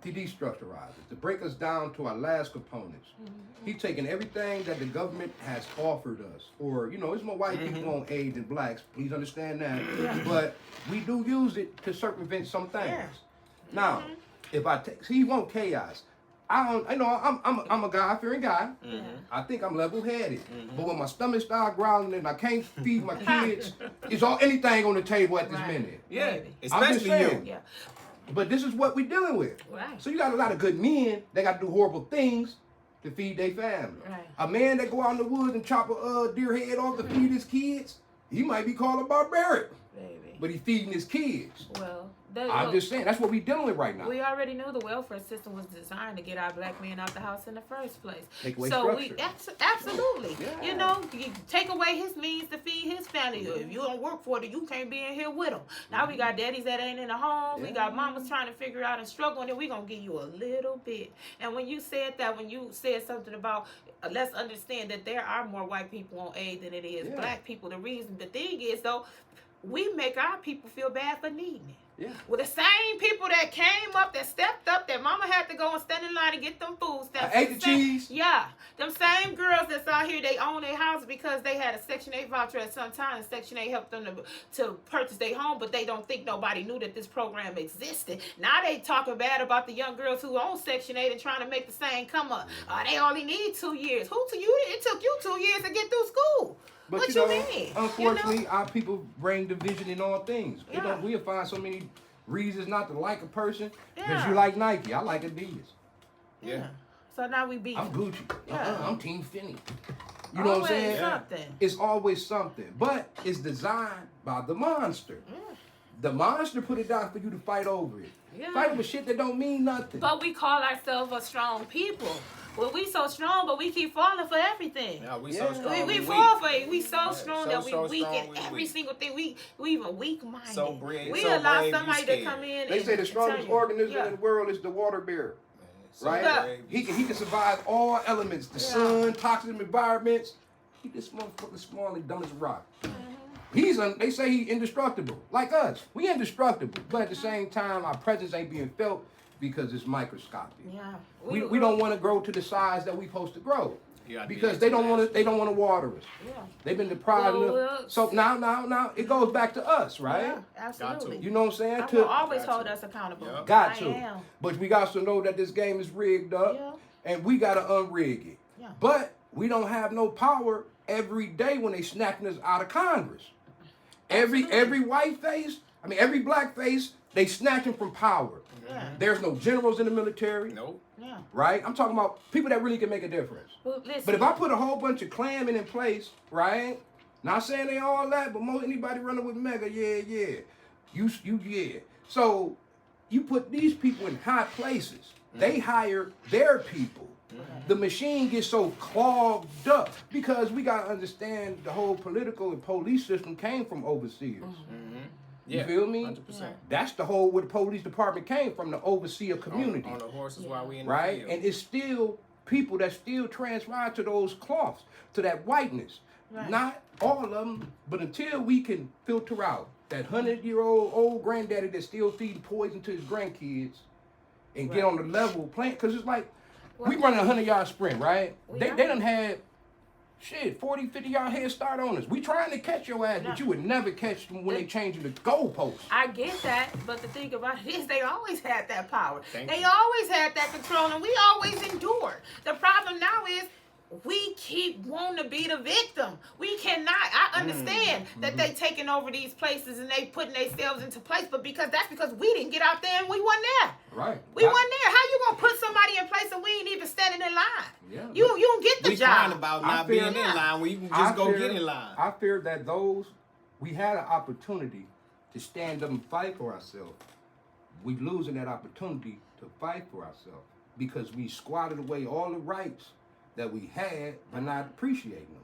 To destructurize it, to break us down to our last components. He's taking everything that the government has offered us, or it's more white people on aid than blacks. Please understand that. But we do use it to circumvent some things. Now, if he want chaos. I'm a God-fearing guy. I think I'm level-headed. But when my stomach starts growling and I can't feed my kids, it's anything on the table at this minute. Yeah, especially you. Yeah. But this is what we're dealing with. Right. So you got a lot of good men that got to do horrible things to feed their family. Right. A man that go out in the woods and chop a deer head off to feed his kids, he might be called a barbaric. Baby. But he's feeding his kids. Well, I'm just saying, that's what we're dealing with right now. We already knew the welfare system was designed to get our black men out the house in the first place. Take away so structure. Absolutely. You take away his means to feed his family. If you don't work for it, you can't be in here with them. Now we got daddies that ain't in the home. We got mamas trying to figure out and struggle, and then we gonna give you a little bit. And when you said something about, let's understand that there are more white people on aid than it is black people. The thing is, though, we make our people feel bad for needing it. Yeah. Well, the same people that came up, that stepped up, that mama had to go and stand in line and get them food stamps. I ate the cheese. Yeah. Them same girls that's out here, they own their house because they had a Section 8 voucher at some time, and Section 8 helped them to purchase their home, but they don't think nobody knew that this program existed. Now they talking bad about the young girls who own Section 8 and trying to make the same come up. They only need 2 years. It took you 2 years to get through school. But what you mean? Unfortunately, our people bring division in all things. We'll find so many reasons not to like a person because you like Nike. I like Adidas. Yeah. So now we beat. I'm Gucci. I'm Team Finney. You know what I'm saying? Something. It's always something. But it's designed by the monster. The monster put it down for you to fight over it. Fight over shit that don't mean nothing. But we call ourselves a strong people. Well, we so strong, but we keep falling for everything. Yeah, we so strong. We fall for it. We so strong that we weak in every single thing. We even weak-minded. So brave. We allow somebody to come in. They say the strongest organism in the world is the water bear. Right? He can survive all elements. The sun, toxic environments. He this motherfucker small and dumb as a rock. They say he indestructible. Like us. We indestructible. But at the same time, our presence ain't being felt because it's microscopic. Yeah. We don't want to grow to the size that we supposed to grow. Because they don't want to water us. Yeah. They've been deprived of. So now it goes back to us, right? Yeah, absolutely. You know what I'm saying? I will always hold us accountable. Got to. But we got to know that this game is rigged up. Yeah. and we gotta unrig it. Yeah. But we don't have no power every day when they snatching us out of Congress. Every white face, every black face, they snatching from power. Yeah. There's no generals in the military. Nope. Yeah. Right? I'm talking about people that really can make a difference. Well, listen. But if I put a whole bunch of Klansmen in place, right? Not saying they all that, but anybody running with Mega, yeah. You, yeah. So you put these people in high places. They hire their people. The machine gets so clogged up because we gotta understand the whole political and police system came from overseers. You feel me? 100%. That's the whole where the police department came from, the overseer community. On the horses while we in the right? field. And it's still people that still transfer to those cloths, to that whiteness. Right. Not all of them, but until we can filter out that 100-year-old old granddaddy that's still feeding poison to his grandkids and get on the level playing, because it's like, we running a 100-yard sprint, right? They done had, 40, 50-yard head start on us. We trying to catch your ass, but you would never catch them when they changing the goalposts. I get that, but the thing about it is they always had that power. Thank They you. always had that control, and we always endured. The problem now is we keep wanting to be the victim. We cannot. I understand that they taking over these places and they putting themselves into place, but that's because we didn't get out there and we wasn't there. Right. We wasn't there. How you gonna put somebody in place and we ain't even standing in line? Yeah. You don't get the We job. crying about I not feel being in that. line when you can just go get in line. I fear that we had an opportunity to stand up and fight for ourselves. We losing that opportunity to fight for ourselves because we squatted away all the rights that we had by not appreciating them.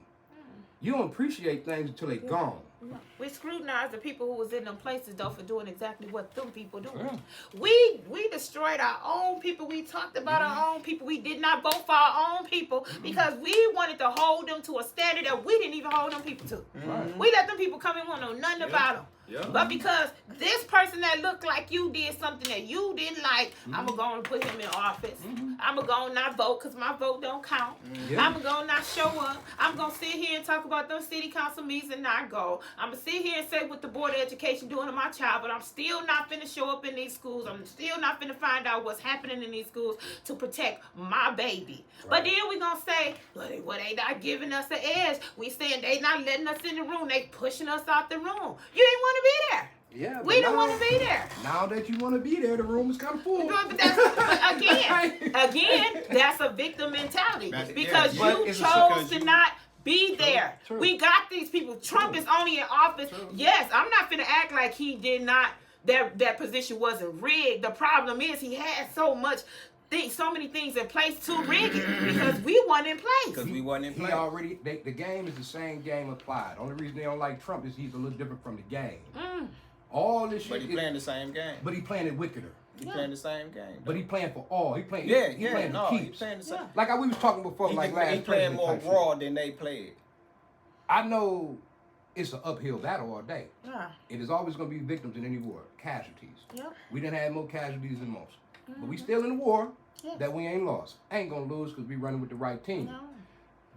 You don't appreciate things until they gone. We scrutinized the people who was in them places though for doing exactly what them people doing. Yeah. We destroyed our own people. We talked about our own people. We did not vote for our own people because we wanted to hold them to a standard that we didn't even hold them people to. Right. We let them people come in, want to know nothing about them. Yeah. But because this person that looked like you did something that you didn't like, I'm going to go and put him in office. I'm going to go and not vote because my vote don't count. Yeah. I'm going to go and not show up. I'm going to sit here and talk about those city council meetings and not go. I'm going to sit here and say what the Board of Education doing to my child, but I'm still not finna show up in these schools. I'm still not finna find out what's happening in these schools to protect my baby. But then we going to say, well, they not giving us an edge. We saying they not letting us in the room. They pushing us out the room. You ain't want to be there. Yeah, We don't want to be there. Now that you want to be there, the room is kind of full. But again, that's a victim mentality because you chose to not be there. True. We got these people. Trump is only in office. Yes, I'm not finna act like he did not. That position wasn't rigged. The problem is he had so many things in place to rig it because we weren't in place. Because we wasn't in He play. already, the game is the same game applied. Only reason they don't like Trump is he's a little different from the game. All this shit. But he playing the same game. But he playing it wickeder. He playing the same game. But he playing for all. He playing. Yeah, he yeah, playing no, for he keeps. playing the same. Like we was talking before, He, like last. he playing more president type raw shit. than they played. I know it's an uphill battle all day. Yeah. It is always going to be victims in any war, casualties. Yep. We didn't have more casualties than most, but we still in the war Yeah. that we ain't lost. Ain't gonna lose because we running with the right team. No.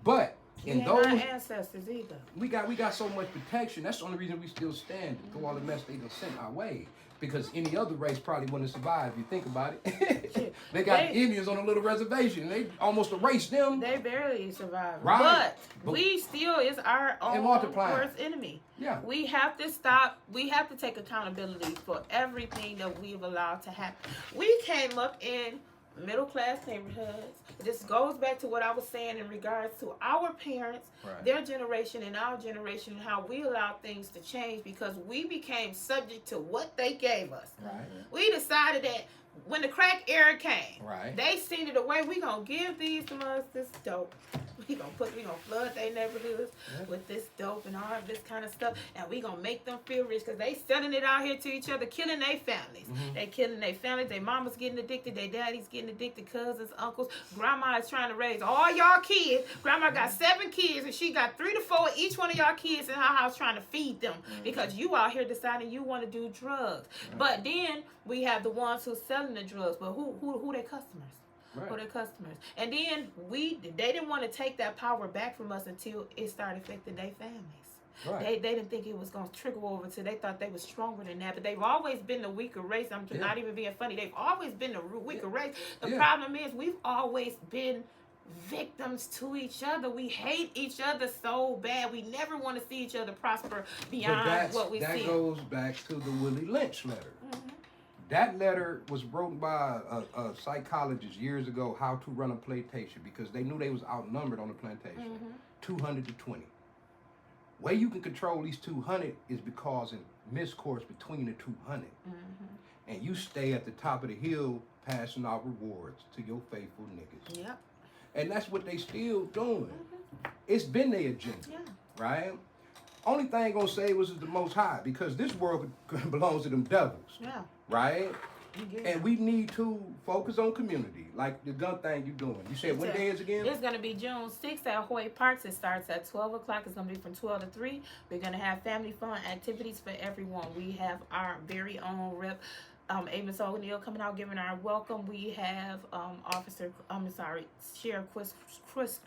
But We in ain't those, our ancestors either. we got so much protection. That's the only reason we still stand through all the mess they done sent our way. Because any other race probably wouldn't survive. If you think about it, they got Indians on a little reservation. They almost erased them. They barely survived. Right. But we still is our own multiplying. worst enemy. Yeah. We have to stop. We have to take accountability for everything that we've allowed to happen. We came up in middle class neighborhoods. This goes back to what I was saying in regards to our parents, their generation and our generation, and how we allowed things to change because we became subject to what they gave us. Right. We decided that when the crack era came, Right. they seen it away. We gonna give these mugs this dope. We gonna flood their neighborhoods with this dope and all of this kind of stuff, and we gonna make them feel rich because they selling it out here to each other, killing their families. They killing their families. Their mama's getting addicted. Their daddy's getting addicted. Cousins, uncles, grandma is trying to raise all y'all kids. Grandma got 7 kids, and she got 3 to 4 each one of y'all kids in her house trying to feed them because you out here deciding you want to do drugs. But then we have the ones who's selling the drugs, but who their customers? Right. For their customers. And then they didn't want to take that power back from us until it started affecting their families. They didn't think it was going to trickle over to. They thought they were stronger than that, but they've always been the weaker race. I'm not even being funny. They've always been the weaker race. The problem is we've always been victims to each other. We hate each other so bad. We never want to see each other prosper beyond what we see. That goes back to the Willie Lynch letter. That letter was wrote by a psychologist years ago, how to run a plantation, because they knew they was outnumbered on the plantation, 200 to 20. Way you can control these 200 is because in discourse between the 200. And you stay at the top of the hill passing out rewards to your faithful niggas. Yep. And that's what they still doing. It's been their agenda, right? Only thing gonna save us is the Most High, because this world belongs to them devils, right? And we need to focus on community, like the gun thing you doing. You said what day is again? It's gonna be June 6th at Hoyt Parks. It starts at 12 o'clock. It's gonna be from 12 to 3. We're gonna have family fun activities for everyone. We have our very own rep, Amos O'Neill, coming out giving our welcome. We have Sheriff Chris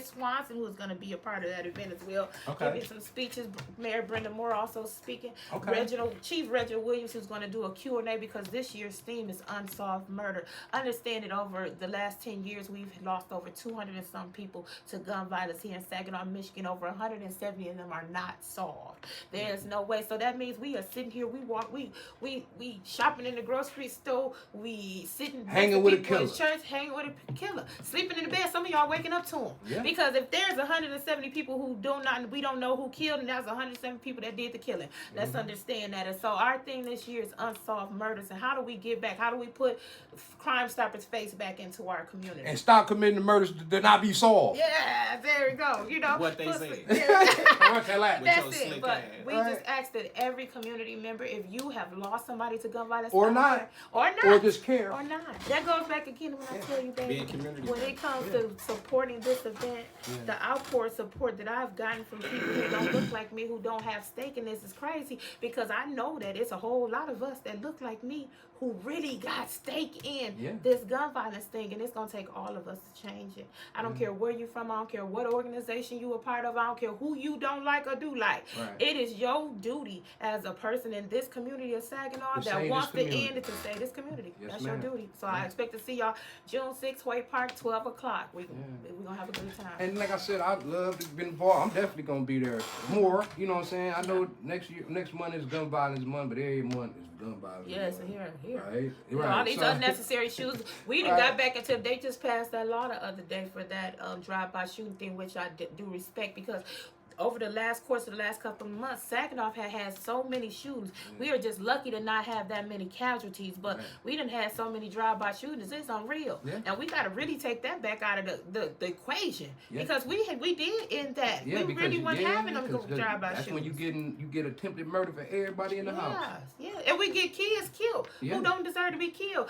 Swanson, who's going to be a part of that event as well. Giving some speeches. Mayor Brenda Moore also speaking. Chief Reginald Williams, who's going to do a Q&A, because this year's theme is unsolved murder. Understand that over the last 10 years, we've lost over 200 and some people to gun violence here in Saginaw, Michigan. Over 170 of them are not solved. There's no way. So that means we are sitting here, we shopping in the grocery store, we sitting hanging with a killer. In church, hanging with a killer, sleeping in the bed. Some of y'all waking up to him. Because if there's 170 people who we don't know who killed, and that's 170 people that did the killing. Let's understand that. And so our thing this year is unsolved murders, and how do we get back? How do we put Crime Stoppers face back into our community and stop committing the murders that not be solved? Yeah, there we go. You know what they say. That's it. But we just ask that every community member, if you have lost somebody to gun violence, or just care, that goes back again when I tell you, baby, when it comes to supporting this event, the outpour support that I've gotten from people who don't look like me, who don't have stake in this, is crazy, because I know that it's a whole lot of us that look like me who really got stake in this gun violence thing, and it's going to take all of us to change it. I don't care where you're from. I don't care what organization you a part of. I don't care who you don't like or do like. It is your duty as a person in this community of Saginaw that wants to end it, to save this community. That's your duty. So I expect to see y'all June 6th, Hoyt Park, 12 o'clock. We're going to have a good time. And like I said, I'd love to be involved. I'm definitely going to be there more. You know what I'm saying? I know next month is gun violence month, but every month is gun violence. Yes, here. Right. All these unnecessary shootings. We done got back into. They just passed that law the other day for that drive-by shooting thing, which I do respect, because over the course of the last couple of months, Saginaw had so many shootings. We are just lucky to not have that many casualties, but we done had so many drive-by shootings. It's unreal. And we got to really take that back out of the equation, because we did end that. We really weren't having them drive-by shootings. That's when you get attempted murder for everybody in the house. And we get kids killed who don't deserve to be killed.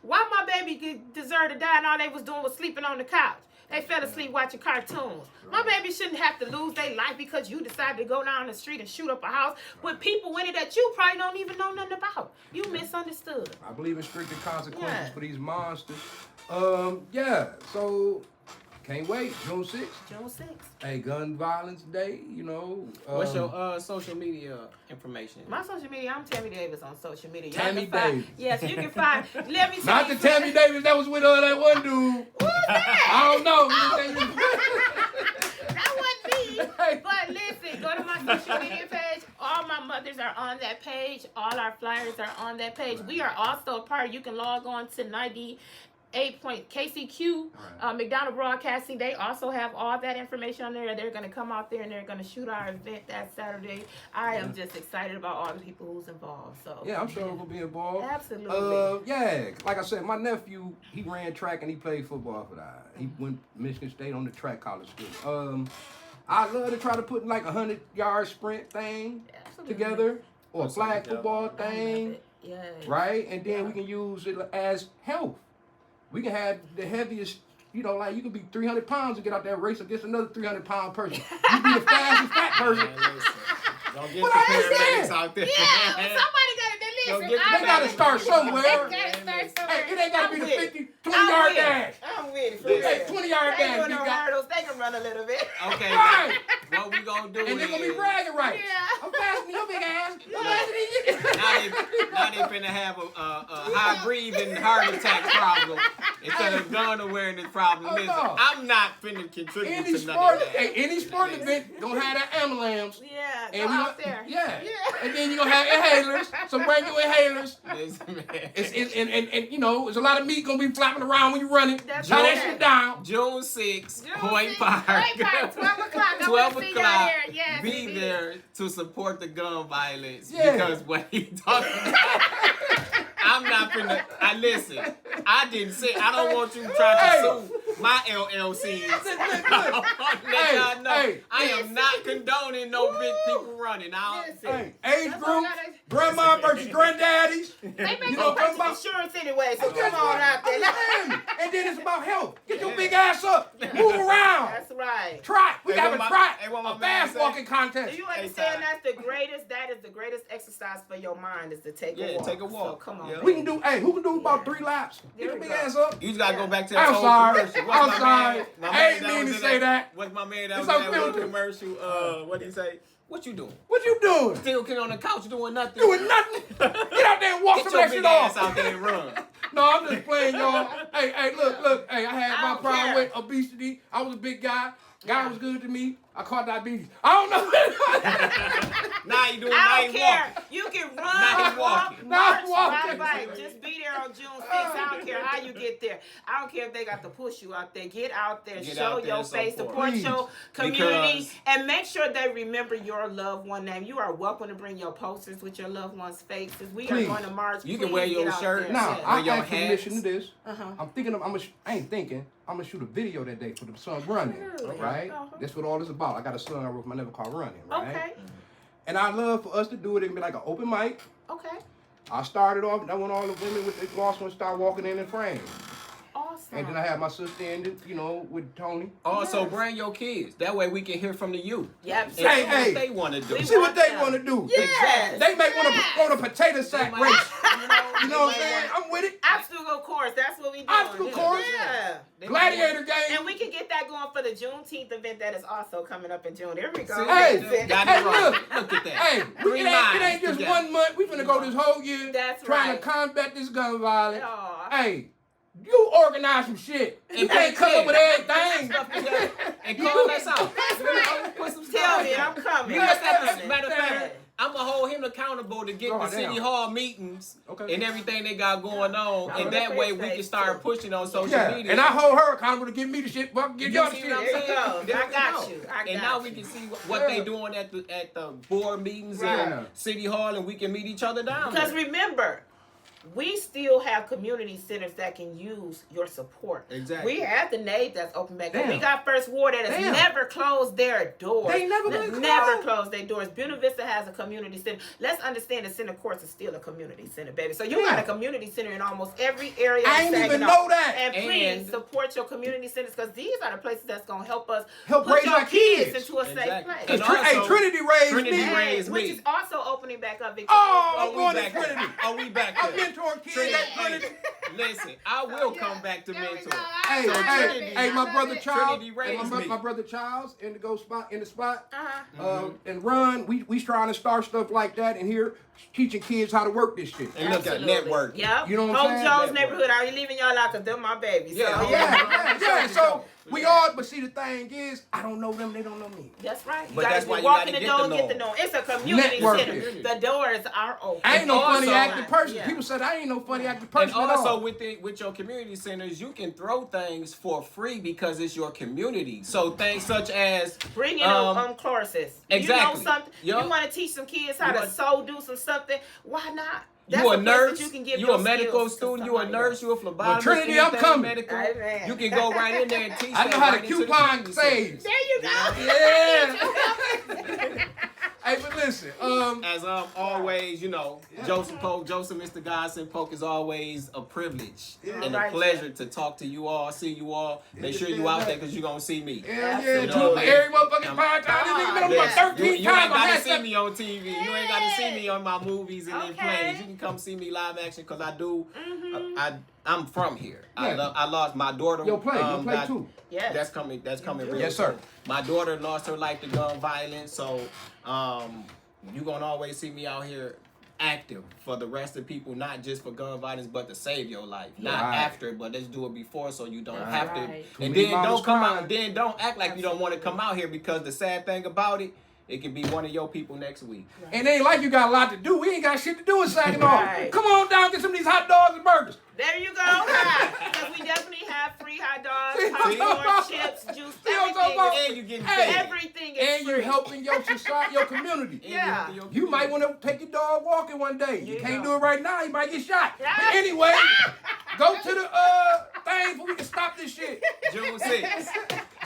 Why my baby deserve to die and all they was doing was sleeping on the couch? They fell asleep watching cartoons. My baby shouldn't have to lose their life because you decided to go down the street and shoot up a house with people in it that you probably don't even know nothing about. You misunderstood. I believe in stricter consequences for these monsters. So can't wait. June 6th. June 6th. Hey, Gun Violence Day, you know. What's your social media information? My social media, I'm Tammy Davis on social media. Tammy Davis. Yes, you can find. Let me Not the Tammy Davis that was with that one dude. Who's that? I don't know. That wasn't me. But listen, go to my social media page. All my mothers are on that page. All our flyers are on that page. We are also a part. You can log on to 98.KCQ, McDonald Broadcasting. They also have all that information on there. They're going to come out there and they're going to shoot our event that Saturday. I am just excited about all the people who's involved. So I'm sure we'll be involved. Absolutely. Like I said, my nephew, he ran track and he played football for that. He went Michigan State on the track college school. I love to try to put like 100-yard sprint thing together, or a flag football thing, right? And then we can use it as health. We can have the heaviest, you can be 300 pounds and get out there and race against another 300-pound person. You be the fastest fat person. Don't get the paramedics out there. Yeah, somebody got to listen. They got to start somewhere. Hey, it ain't got to be the 20-yard dash. I'm with it. 20-yard dash. They can run a little bit. Okay. Right. what we gonna do And they're gonna be is- bragging rights. Yeah. I'm faster than your big ass. I'm Yeah. faster than you. Now they finna have a high breathing heart attack problem instead of gun awareness problem. Oh, Listen, no. I'm not finna contribute Any to none sport, of that. hey, any sport event gonna have that ambulance. Yeah, And go we out gonna, there. yeah. And then you're gonna have inhalers. So bring your inhalers. Listen, man. And you know, there's a lot of meat gonna be flapping around when you're running. That's Tie that right. shit down. June 6th, June Point 6th, Park. Point Park, 12 o'clock. I 12 wanna see y'all o'clock. there. Yes, Be indeed. there to support the gun violence Yeah. because what he talking about. I'm not finna. Listen. I didn't say. I don't want you trying Hey. to sue my LLCs. I want to let y'all know Hey, I am not condoning no big people running. Listen. Hey, age That's all groups, gotta- grandma versus granddaddies. They make You you know, purchase come insurance anyway, so Guess come on what? out there. Understand? And then it's about health. Get your big ass up. Move around. That's right. Trot. We Hey, have what a my- trot. hey, what my A man fast say? walking contest. Do you Hey, understand Ty. that is the greatest exercise for your mind is to take a Yeah, walk. take a walk. So come on. Yeah. We can do, hey, who can do about Yeah. 3 laps? There Get your we big go. ass up. You just gotta go back to that I'm old sorry. commercial. What's I'm my sorry. man- my I man ain't that mean was to in say that. What's my man that It's was in that one unfiltered. commercial? What did he say? What you doing? What you doing? Still on the couch doing nothing. Doing nothing. Get out there and walk Get some your of that big shit ass off. out there and run. No, I'm just playing, y'all. Hey, look. Hey, I had I my don't problem care. with obesity. I was a big guy. Guy was good to me. I caught diabetes. I don't know. Now you doing I now don't you care. walking. You can Now run, he walk, walking. Now march, I'm walking. ride bike. Just be there on June 6th. I don't care how you get there. I don't care if they got to push you out there. Get out there, Get show out there your and face, support. support Please. your community, Because- and make sure they remember your loved one name. You are welcome to bring your posters with your loved one's faces. We Please. are going to march. You can Please wear get your out shirt. there. Now, Yes. I Wear your asked permission to hats. this. Uh-huh. I'm thinking I ain't thinking. I'm gonna shoot a video that day for the son running, Really? right? Uh-huh. That's what all this about. I got a son I wrote my never called running, right? Okay. And I love for us to do it and be like an open mic. Okay. I started off, I want all the women with the gloss ones start walking in frame. Awesome. And then I had my sister in it, you know, with Tony. Also, Yes. bring your kids. That way we can hear from the youth. Yep. And Hey, see hey. what they want to do. We See what want they them. want to do. Yes. They may Yes. want a potato sack might- race. You know what I'm they saying? might I'm with it. Obstacle course. That's what we do. Obstacle course. Yeah. They Gladiator game. And we can get that going for the Juneteenth event that is also coming up in June. There we go. See, Hey, That's it. got hey, it right. look. Look at that. Hey, Three it ain't minds just together. 1 month. We finna go this whole year That's trying right. to combat this gun violence. Aw. Hey, you organize some shit. You can't come up with everything. Stuff together and call us out. That's right. Put some Tell stuff me, in. I'm coming. You must have Coming. to, matter of Yeah. fact, I'm gonna hold him accountable to get Oh, the city damn. hall meetings Okay. and everything they got going on, Yeah. and that way we can start pushing on social Yeah, media. and I hold her accountable to give me the shit, but give You y'all the see shit. what I'm There you saying? go. There I we got go. you. I And got now you. we can see what Yeah. they doing at the board meetings Right. and city hall, and we can meet each other down Because there. remember, we still have community centers that can use your support. Exactly. We have the NAID that's open back up. Damn. We got First Ward that has Damn. never closed their doors. They never been never closed? closed their doors. Buena Vista has a community center. Let's understand the Center Courts is still a community center, baby. So you Yeah. got a community center in almost every area. I in ain't even Saginaw. know that. And please And- support your community centers because these are the places that's gonna help us Help put raise your our kids. into a safe Exactly. place. And Hey, also- Trinity raised Trinity me. raised- raised Which me. is also opening back up. Oh, Oh, I'm we going to back Trinity. there. Oh, we back I'm there. mentoring kids Trinity. at Trinity. Listen, I will come back to There we mentor. go. Hey, So hey, Trinity- hey, my brother Charles, Trinity hey, raised me. my brother Charles in the spot, Uh-huh. and Run. We trying to start stuff like that in here, teaching kids how to work this shit. And look at Absolutely. network. Yep. You know what I'm Hope saying? Jones Network. neighborhood. I ain't leaving y'all out because they're my babies. Yeah, So, oh, Yeah. So we all, but see, the thing is, I don't know them. They don't know me. That's right. You But gotta that's why you walk gotta in the get door to and get to know know 'em. It's a community Networking. center. The doors are open. I ain't no funny Also- acting person. Yeah. People said I ain't no funny acting And person at also all. with your community centers, you can throw things for free because it's your community. So things such as Bring in courses. exactly. You know something? Yup. You want to teach some kids how You to want- sew, do something? Why not? That's you a place that nurse, You can give you your a medical skills to student, you a somebody nurse, else. you a phlebotomist. Trinity, I'm anything coming. Medical, Amen. you can go right in there and teach. I know that how to right into the coupon community center. saves. There you go. Yeah. Hey, but listen, As always, you know, Joseph Mr. Godson Polk is always a privilege and a Right. pleasure to talk to you all, see you all. Make sure you out there because you're gonna see me. yeah, You know two what I mean? every motherfucking podcast. This nigga been on Yes. about 13 You ain't times. gotta I see had me on TV. You ain't gotta see me on my movies and in Okay. plays. You can come see me live action because I do. I'm from here. Yeah. I lost my daughter. You'll play too. Yes. That's coming real Yes, sir. soon. My daughter lost her life to gun violence, so you gonna always see me out here active for the rest of people, not just for gun violence, but to save your life. Not Right. after it, but let's do it before so you don't have to. Right. And Too many then don't mamas come crying. out. Then don't act like you don't want to come out here, because the sad thing about it, it could be one of your people next week. And it ain't like you got a lot to do. We ain't got shit to do in Saginaw. Right. Come on down, get some of these hot dogs and burgers. There you go. Because we definitely have free hot dogs, popcorn, chips, juice, See what I'm talking everything. about? And you getting Hey. fed. Everything is And free. you're helping your society, your community. And Yeah. helping your You might community. want to take your dog walking one day. You Yeah. can't do it right now. You might get shot. Yeah. But anyway, go to the thing so we can stop this shit. June 6th.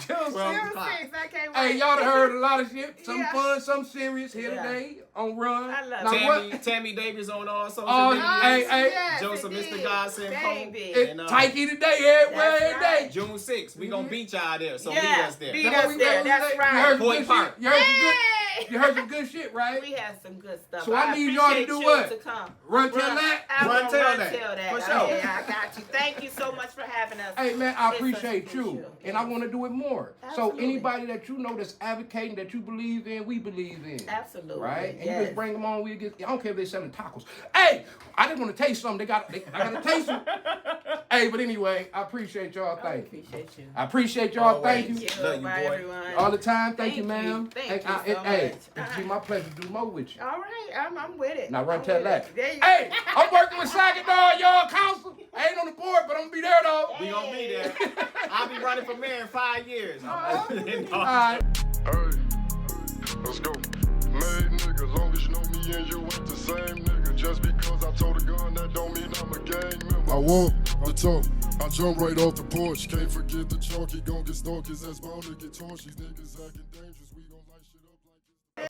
June Well, 6th. 06, I can't Hey, wait. y'all done heard a lot of shit. Some Yeah. fun, some serious here Yeah. today on Run. I love Now it. Tammy Davis on all social Oh, media. hey, hey. Yes, Joseph, it Mr. is. Godson, Baby. Cole. It's And, Tikey today, everywhere, That's every day. right. June 6th, we gonna beat y'all there, so meet Yeah, us there. beat That's us what we there. ready That's to say. right. You heard some Point good Park. shit. You heard some good. Hey! You heard some good shit, right? We had some good stuff. So I need y'all to appreciate do you what? To come. Run tell that. I Run will tell run that. tell that. For sure. Yeah, I got you. Thank you so much for having us. Hey man, I It's appreciate such a good you, show. and I want to do it more. Absolutely. So anybody that you know that's advocating, that you believe in, we believe in. Absolutely. Right? And you Yes. just bring them on. We get. I don't care if they're selling tacos. Hey, I just want to taste something. I got to taste them. Hey, but anyway, I appreciate y'all. I Thank you. appreciate you. I appreciate y'all. Thank Always. you. Thank you. Love you, Bye, boy. everyone. All the time. Thank you, Thank you. ma'am. Thank Hey, you so hey, much. it's been my pleasure to do more with you. All right, I'm with it. Now run I'm tell with that. it. There you Hey, I'm working with Saginaw, y'all council. I ain't on the board, but I'm gonna be there though. We gonna be there. I'll be running for mayor in 5 years. All right. Hey, let's go. Made nigga, long as you know me and you ain't the same nigga. Just because I told a gun, that don't mean I'm a gang member. I walk the talk, I jump right off the porch. Can't forget the chalk, he gon' get stalkers. That's bound to get torched. These niggas acting dangerous. We gon'